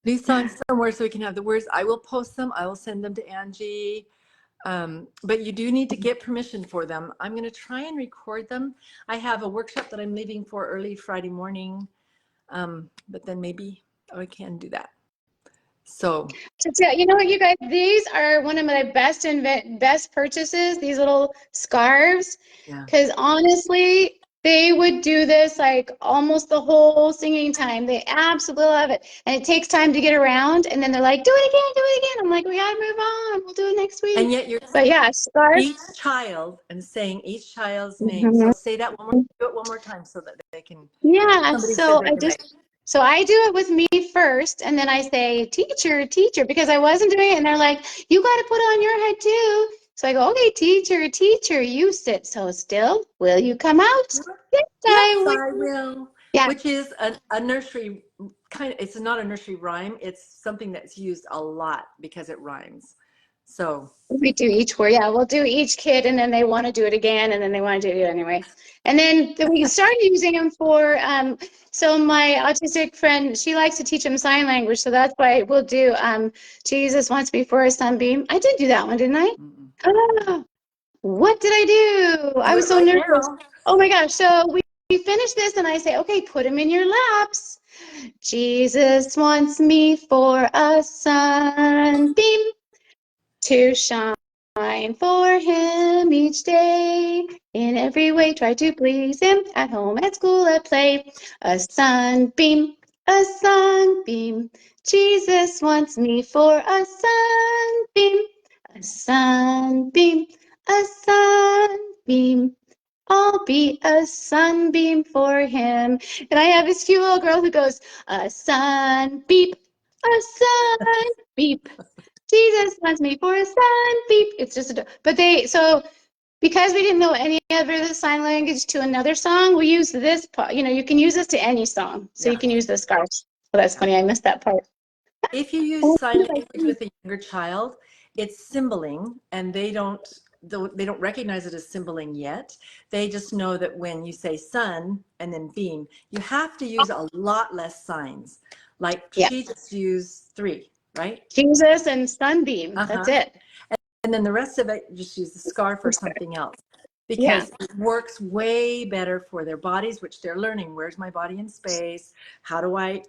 These songs somewhere so we can have the words. I will post them. I will send them to Angie. But you do need to get permission for them. I'm going to try and record them. I have a workshop that I'm leaving for early Friday morning. But then maybe I can do that. So You know what, you guys, these are one of my best purchases, these little scarves, yeah. because honestly, they would do this like almost the whole singing time. They absolutely love it. And it takes time to get around, and then they're like, do it again, do it again. I'm like, we gotta move on. We'll do it next And week. yet you're But yeah, scarf. each child and saying each child's name. Mhm. So say that one more, do it one more time so that they can, Yeah, somebody said so their name right. so I do it with me first, and then I say, teacher, teacher, because I wasn't doing it, and they're like, you got to put it on your head too. So I go, okay, teacher, teacher, you sit so still. Will you come out? Yes, Yes, I I will. will. Yeah, Which is a nursery kind of, it's not a nursery rhyme. It's something that's used a lot because it rhymes. So we do each word. Yeah, we'll do each kid, and then they want to do it again, and then they want to do it anyway. And then we started using them for, so my autistic friend, she likes to teach them sign language, so that's why we'll do Jesus wants me for a sunbeam. I did do that one, didn't I? Oh, what did I do? I do was it so right nervous. now. Oh my gosh. So we finish this, and I say, okay, put them in your laps. Jesus wants me for a sunbeam to shine for him each day. In every way, try to please him at home, at school, at play. A sunbeam, a sunbeam. Jesus wants me for a sunbeam, a sunbeam, a sunbeam. I'll be a sunbeam for him. And I have this cute little girl who goes, a sunbeam, a sunbeam. Jesus wants me for a sun beep. It's just but so because we didn't know any other sign language to another song, we used this part. You know, you can use this to any song. So you Yeah. can use this scarf. Well, that's funny. I missed that part. If you use sign language with a younger child, it's symboling, and they don't recognize it as symboling yet. They just know that when you say sun and then beam, you have to use a lot less signs. Like Yeah. she just used 3, right? Jesus and sunbeam. That's Uh-huh. it. And then the rest of it, just use the scarf or something else, Yeah. because it works way better for their bodies, which they're learning. Where's my body in space? How do I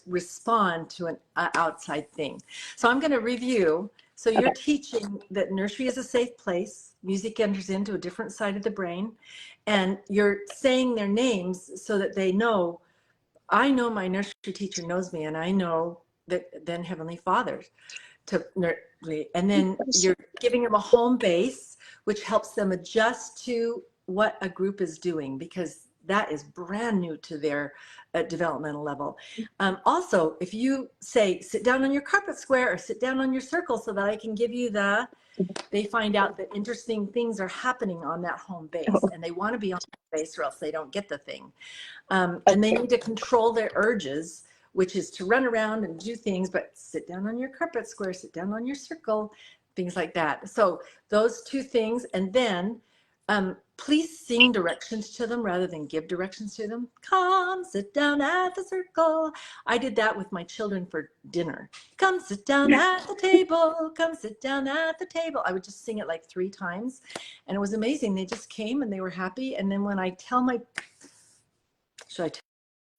respond to an outside thing? So I'm going to review. So you're teaching that nursery is a safe place. Music enters into a different side of the brain, and you're saying their names so that they know, I know my nursery teacher knows me, and I know that then Heavenly Father to nursery. And then you're giving them a home base, which helps them adjust to what a group is doing, because that is brand new to their developmental level. Also, if you say, sit down on your carpet square or sit down on your circle so that I can give you they find out that interesting things are happening on that home base, and they want to be on the base or else they don't get the thing. And they need to control their urges, which is to run around and do things, but sit down on your carpet square, sit down on your circle, things like that. So those 2 things. And then please sing directions to them rather than give directions to them. Come sit down at the circle. I did that with my children for dinner. Come sit down at the table. Come sit down at the table. I would just sing it like 3 times. And it was amazing. They just came and they were happy. And then when I tell should I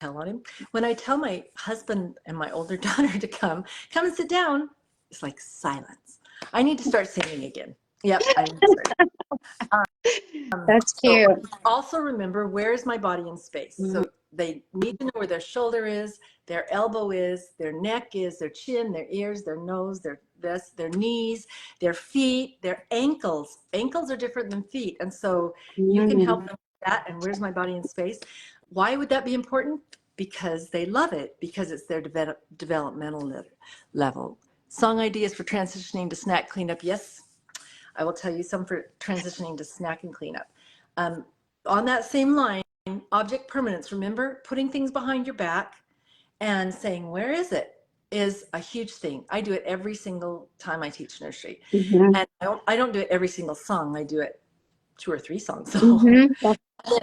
tell on him? When I tell my husband and my older daughter to come and sit down, it's like silence. I need to start singing again. Yep, I need to start. That's So cute. also remember, where is my body in space? So they need to know where their shoulder is, their elbow is, their neck is, their chin, their ears, their nose, their knees, their feet, their ankles. Ankles are different than feet. And so you can help them with that. And where's my body in space? Why would that be important? Because they love it, because it's their developmental level. Song ideas for transitioning to snack cleanup. Yes, I will tell you some for transitioning to snack and cleanup. On that same line, object permanence, remember putting things behind your back and saying, where is it, is a huge thing. I do it every single time I teach nursery. And I don't do it every single song. I do it 2 or 3 songs. So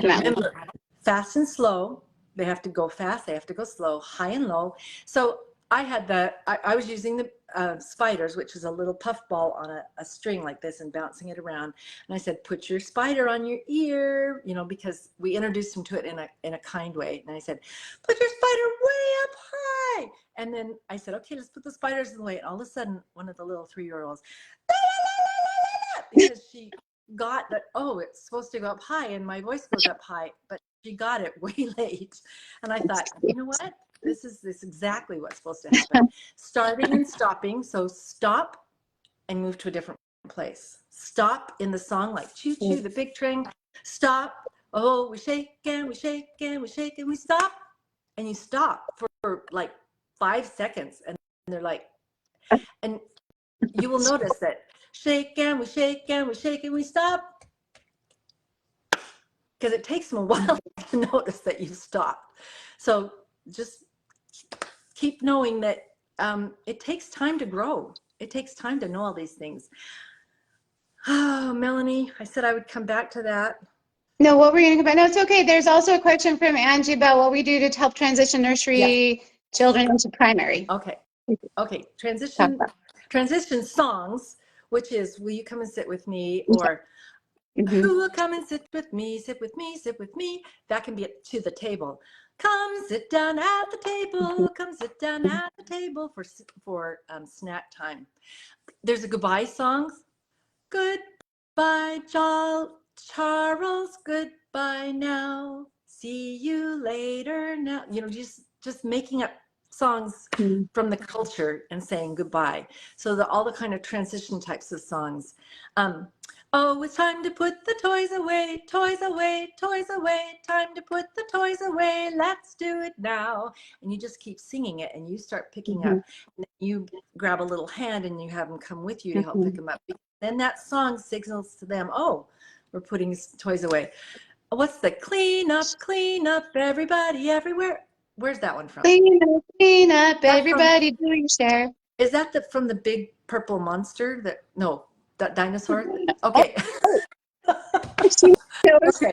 remember, fast and slow. They have to go fast. They have to go slow, high and low. So I had I was using the spiders, which is a little puff ball on a string like this and bouncing it around. And I said, put your spider on your ear, you know, because we introduced him to it in a kind way. And I said, put your spider way up high. And then I said, okay, let's put the spiders in the way. And all of a sudden, one of the little 3-year-olds, because she got that, oh, it's supposed to go up high and my voice goes up high, but she got it way late. And I thought, you know what? This is exactly what's supposed to happen. Starting and stopping. So stop and move to a different place. Stop in the song, like choo choo, the big train. Stop. Oh, we shake and we shake and we shake and we stop. And you stop for like 5 seconds. And they're like, and you will notice that shake and we shake and we shake and we stop. Because it takes them a while to notice that you've stopped. So just keep knowing that it takes time to grow. It takes time to know all these things. Oh, Melanie, I said I would come back to that. No, what we're going to come back. No, it's okay. There's also a question from Angie about what we do to help transition nursery children into primary. Okay. Okay. Transition songs, which is, will you come and sit with me? Or who will come and sit with me, sit with me, sit with me? That can be to the table. Come sit down at the table. Come sit down at the table for snack time. There's a goodbye song. Goodbye, Charles. Goodbye now. See you later now. You know, just making up songs from the culture and saying goodbye. So all the kind of transition types of songs. Oh, it's time to put the toys away, toys away, toys away. Time to put the toys away. Let's do it now. And you just keep singing it, and you start picking up. And you grab a little hand, and you have them come with you to help pick them up. Then that song signals to them, oh, we're putting toys away. What's the clean up, everybody, everywhere? Where's that one from? Clean up, everybody do your share. Is that from the big purple monster? That dinosaur? Okay. Okay.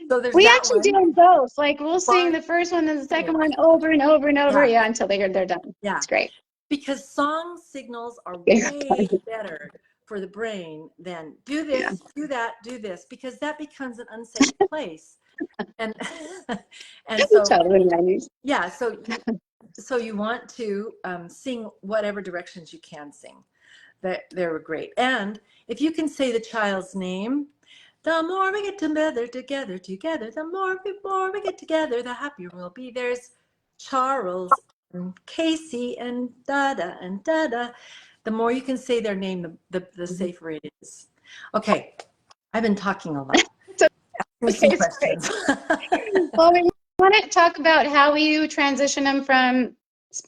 So we actually do them both. Like we'll sing the first one and the second one over and over and over, until they're done. Yeah, it's great. Because song signals are way better for the brain than do this, do that, do this, because that becomes an unsafe place. And so you want to sing whatever directions you can sing. They're great. And if you can say the child's name, the more we get together, the more we get together, the happier we'll be. There's Charles and Casey and Dada and Dada. The more you can say their name, the safer it is. Okay, I've been talking a lot. Okay, questions. Well, we want to talk about how we transition them from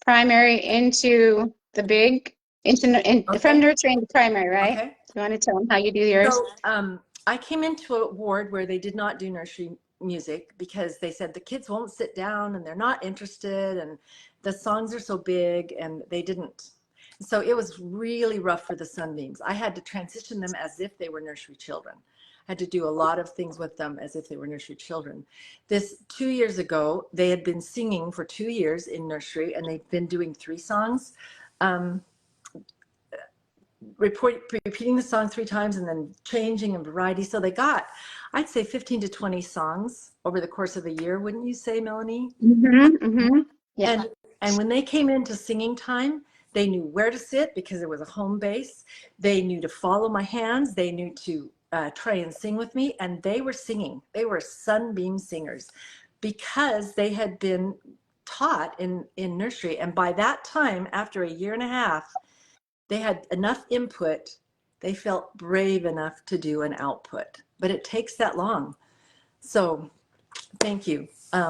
primary into the big, from nursery into primary, right? Okay. You want to tell them how you do yours? So, I came into a ward where they did not do nursery music because they said the kids won't sit down and they're not interested and the songs are so big, and they didn't. So it was really rough for the Sunbeams. I had to transition them as if they were nursery children. I had to do a lot of things with them as if they were nursery children. 2 years ago, they had been singing for 2 years in nursery, and they've been doing 3 songs. Repeating the song 3 times and then changing in variety. So they got, I'd say 15 to 20 songs over the course of a year, wouldn't you say, Melanie? Yeah. And when they came into singing time, they knew where to sit because it was a home base. They knew to follow my hands. They knew to try and sing with me, and they were singing. They were Sunbeam singers. because they had been taught in nursery. And by that time, after a year and a half, they had enough input. They felt brave enough to do an output, but it takes that long. So thank you.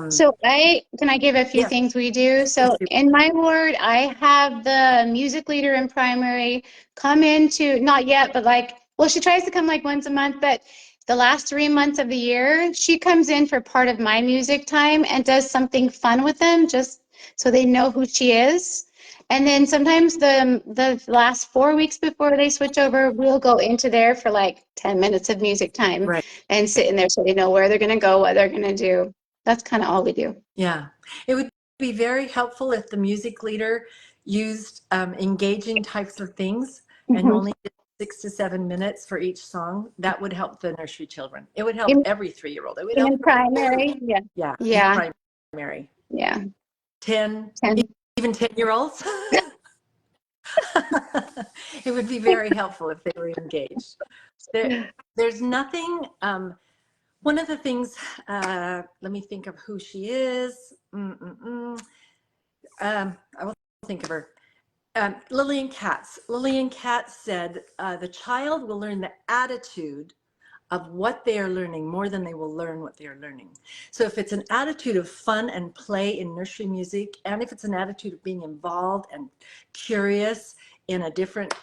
So can I give a few Yeah, things we do? please So do. in my ward, I have the music leader in primary come into, not yet, but like, well, she tries to come like once a month, but the last 3 months of the year, she comes in for part of my music time and does something fun with them, just so they know who she is. And then sometimes the last 4 weeks before they switch over, we'll go into there for like 10 minutes of music time Right. and sit in there so they know where they're going to go, what they're going to do. That's kind of all we do. Yeah. It would be very helpful if the music leader used engaging types of things and Mhm. only did 6 to 7 minutes for each song. That would help the nursery children. It would help In, every 3-year-old. It would help in every 4-year-old. primary, yeah. Yeah, in Yeah, primary. yeah. 10, 10. even 10-year-olds. It would be very helpful if they were engaged. There's nothing, one of the things, let me think of who she is. I will think of her. Lillian Katz. Lillian Katz said, the child will learn the attitude of what they are learning more than they will learn what they are learning. So if it's an attitude of fun and play in nursery music, and if it's an attitude of being involved and curious in a different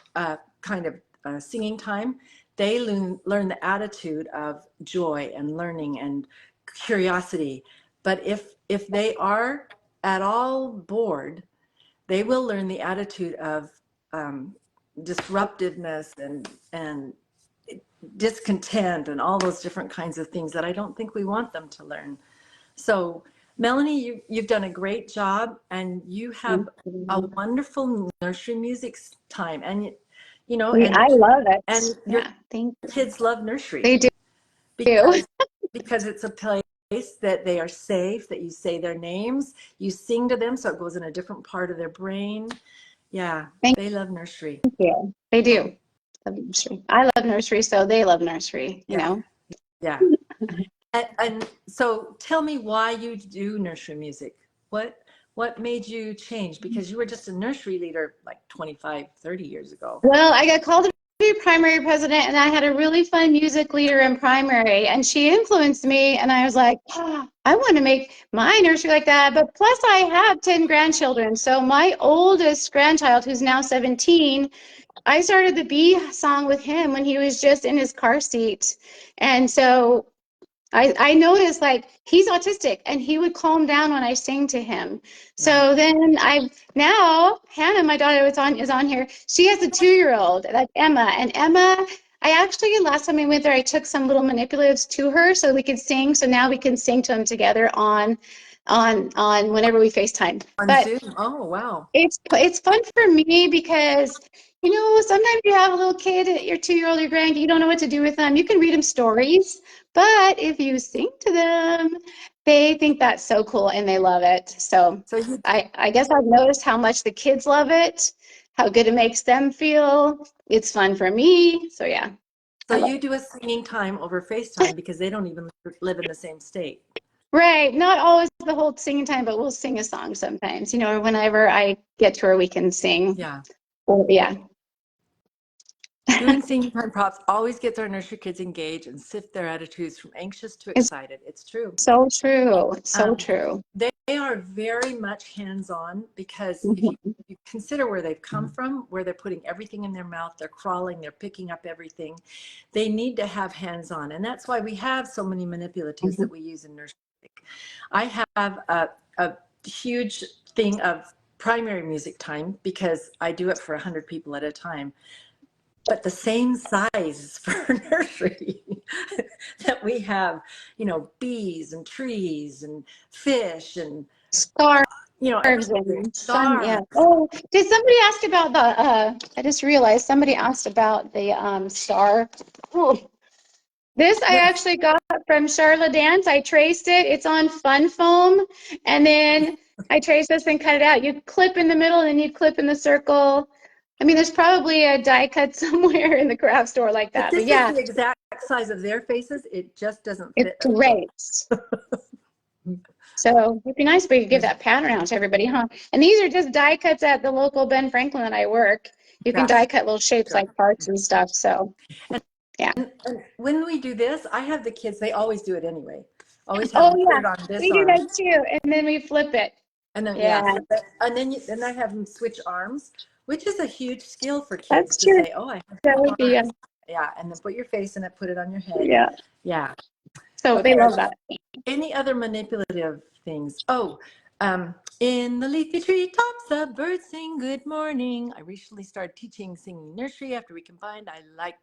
kind of singing time, they learn the attitude of joy and learning and curiosity. But if they are at all bored, they will learn the attitude of disruptiveness and discontent and all those different kinds of things that I don't think we want them to learn. So Melanie, you've done a great job, and you have a wonderful nursery music time, and you know, I love it. your Yeah, thank you. kids love nursery They do. because it's a place that they are safe, that you say their names, you sing to them, so it goes in a different part of their brain. Yeah, Thank they love nursery. you. They do. Love nursery. I love nursery, so they love nursery, you Yeah, know. yeah. And so tell me why you do nursery music. What made you change? Because you were just a nursery leader like 25, 30 years ago. Well, I got called to be primary president, and I had a really fun music leader in primary, and she influenced me, and I was like, "Ah, I want to make my nursery like that." But plus, I have 10 grandchildren. So my oldest grandchild, who's now 17, I started the bee song with him when he was just in his car seat. And so I noticed like he's autistic and he would calm down when I sing to him. Yeah. So then now Hannah, my daughter is on here. She has a 2-year-old, that's Emma. And Emma, I actually last time we went there, I took some little manipulatives to her so we could sing. So now we can sing to them together on whenever we FaceTime. On But Zoom. Oh, wow. it's fun for me because sometimes you have a little kid, your 2-year-old, your grandkid, you don't know what to do with them. You can read them stories, but if you sing to them, they think that's so cool and they love it. So So you I guess I've noticed how much the kids love it, how good it makes them feel. It's fun for me. So yeah, so I love you it. do a singing time over FaceTime because they don't even live in the same state. Right. Not always the whole singing time, but we'll sing a song sometimes, or whenever I get to where we can sing. Yeah. Or, yeah. Doing singing time props always gets our nursery kids engaged and sift their attitudes from anxious to It's excited. It's true. so true. It's so Um, true. they are very much hands-on because if you, Mhm. you consider where they've come from, where they're putting everything in their mouth, they're crawling, they're picking up everything. They need to have hands-on. And that's why we have so many manipulatives that Mhm. we use in nursery. I have a huge thing of primary music time because I do it for 100 people at a time. But the same size for nursery that we have, bees and trees and fish and, Scarves everything, and sun. Yeah. stars. Oh, did somebody ask about the? I just realized somebody asked about the star. Oh, this I Yes. actually got from Sharla Dance. I traced it. It's on Fun Foam, and then I traced this and cut it out. You clip in the middle, and then you clip in the circle. I mean, there's probably a die cut somewhere in the craft store like If that. But this is yeah, the exact size of their faces, it just doesn't it's fit the book. great. So it'd be nice if we could give that pattern out to everybody, huh? And these are just die cuts at the local Ben Franklin that I work. You can die cut little shapes like hearts and stuff. So yeah. And when we do this, I have the kids, they always do it anyway. Always have Oh them put yeah, it on this we do arm. that too. And then we flip it. And then, Yeah, flip it. And then I have them switch arms, which is a huge skill for kids that's to true. say, oh, I have That two would be, arms. Yeah, and then put your face in it, put it on your head. yeah. Yeah. So Okay. they love that. Any other manipulative things? Oh, in the leafy treetops, the birds sing good morning. I recently started teaching singing nursery after we combined. I liked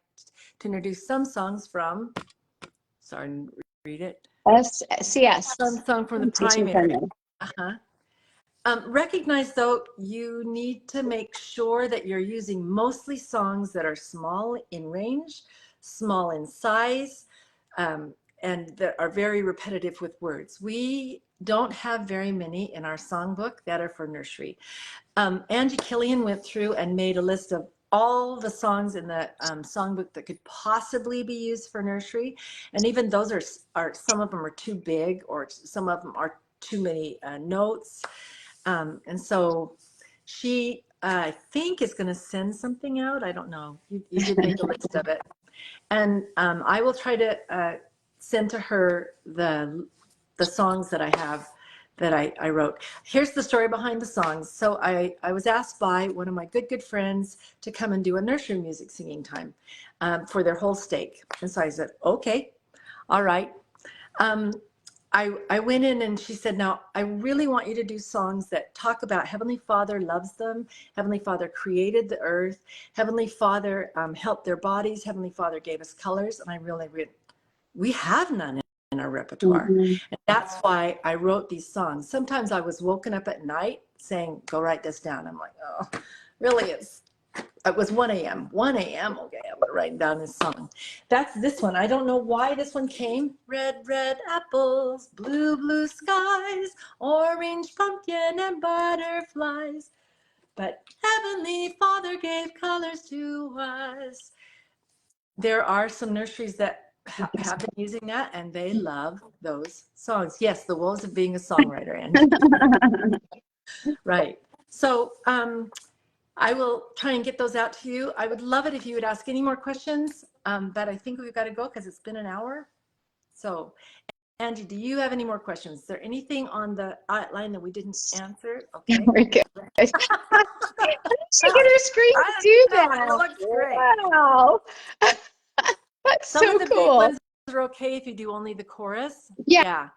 to introduce some songs from, sorry, read it. CS. Some song from the primary. Uh-huh. Recognize, though, you need to make sure that you're using mostly songs that are small in range, small in size, and that are very repetitive with words. We don't have very many in our songbook that are for nursery. Angie Killian went through and made a list of all the songs in the songbook that could possibly be used for nursery. And even those are some of them are too big, or some of them are too many notes. And so she, I think, is going to send something out. I don't know. You did make a list of it. And I will try to send to her the songs that I have that I wrote. Here's the story behind the songs. So I was asked by one of my good friends to come and do a nursery music singing time for their whole stake. And so I said, okay, all right. I went in and she said, now I really want you to do songs that talk about Heavenly Father loves them. Heavenly Father created the earth. Heavenly Father helped their bodies. Heavenly Father gave us colors. And I really, we have none in our repertoire. Mm-hmm. And that's why I wrote these songs. Sometimes I was woken up at night saying, go write this down. I'm like, oh, really? It was 1 a.m. 1 a.m. Okay, I'm writing down this song. That's this one. I don't know why this one came. Red, red apples, blue, blue skies, orange pumpkin and butterflies. But Heavenly Father gave colors to us. There are some nurseries that have been using that, and they love those songs. Yes, the woes of being a songwriter, Angie. Right. So, I will try and get those out to you. I would love it if you would ask any more questions, but I think we've got to go because it's been an hour. So, Angie, do you have any more questions? Is there anything on the outline that we didn't answer? Okay. We're good. She get her screen to do that. It looks great. Wow. That's Some so of the cool. big ones are okay if you do only the chorus. Yeah. Yeah.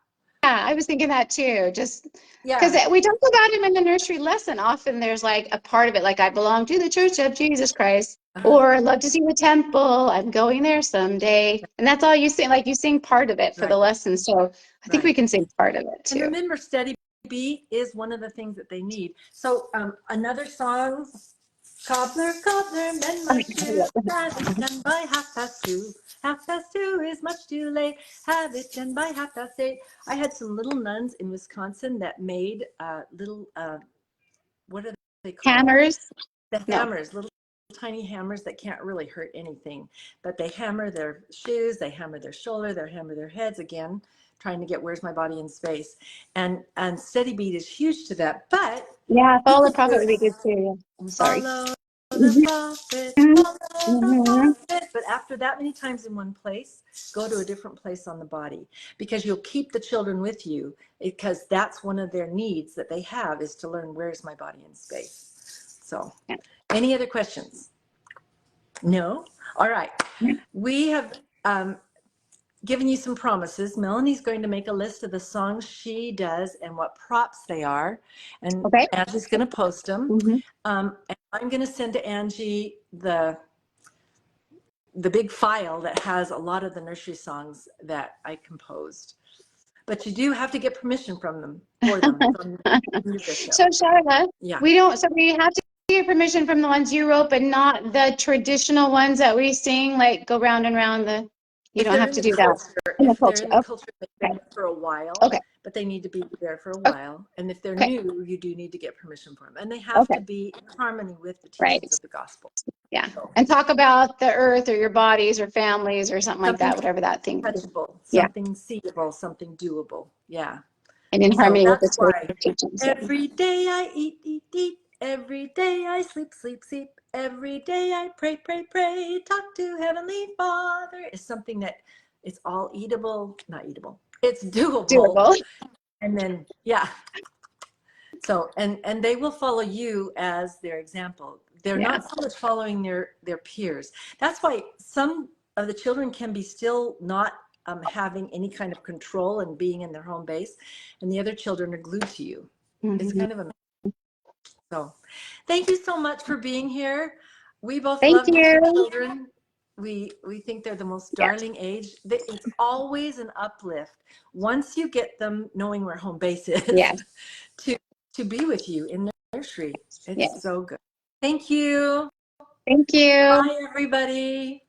Yeah, I was thinking that too. Just because Yeah. we talk about him in the nursery lesson. Often there's like a part of it, like I belong to the Church of Jesus Christ, or love to see the temple. I'm going there someday, and that's all you sing. Like you sing part of it for the lesson. So I think we can sing part of it And too. remember, steady beat is one of the things that they need. So another song, cobbler, cobbler, mend my shoe, have it done by 2:30. 2:30 is much too late, have it done by 8:30. I had some little nuns in Wisconsin that made little, what are they called? Hammers. The hammers, little tiny hammers that can't really hurt anything, but they hammer their shoes, they hammer their shoulder, they hammer their heads, again trying to get where's my body in space, and steady beat is huge to that. But yeah, follow the prophet would be good too. I'm sorry. follow the prophet, follow the prophet. But after that many times in one place, go to a different place on the body, because you'll keep the children with you, because that's one of their needs that they have, is to learn where's my body in space. So any other questions? No? All right. We have given you some promises. Melanie's going to make a list of the songs she does and what props they are. And Angie's going to post them. And I'm going to send to Angie the big file that has a lot of the nursery songs that I composed. But you do have to get permission from them, for them. From So Sharla, yeah. we have to get permission from the ones you wrote, but not the traditional ones that we sing, like go round and round the, you don't have to do that. If they're in the culture, they've been for a while, but they need to be there for a while. And if they're new, you do need to get permission for them. And they have to be in harmony with the teachings of the gospel. Yeah. And talk about the earth or your bodies or families or something like that, whatever that thing is. Touchable, something seeable, something doable. Yeah. And in So harmony with the that's spirit why of teachings. Yeah. every day I eat, eat, eat. Every day I sleep, sleep, sleep. Every day I pray, pray, pray. Talk to Heavenly Father is something that it's all eatable, not eatable. It's doable. Doable. And then, yeah. So, and they will follow you as their example. They're Yeah. not so much following their peers. That's why some of the children can be still not having any kind of control and being in their home base, and the other children are glued to you. It's Mhm. kind of a so. Thank you so much for being here. We both Thank love your you. children. We think they're the most Yes. darling age. It's always an uplift once you get them knowing where home base is Yes. to to be with you in the nursery. It's Yes. so good. Thank you. Thank you. Bye, everybody.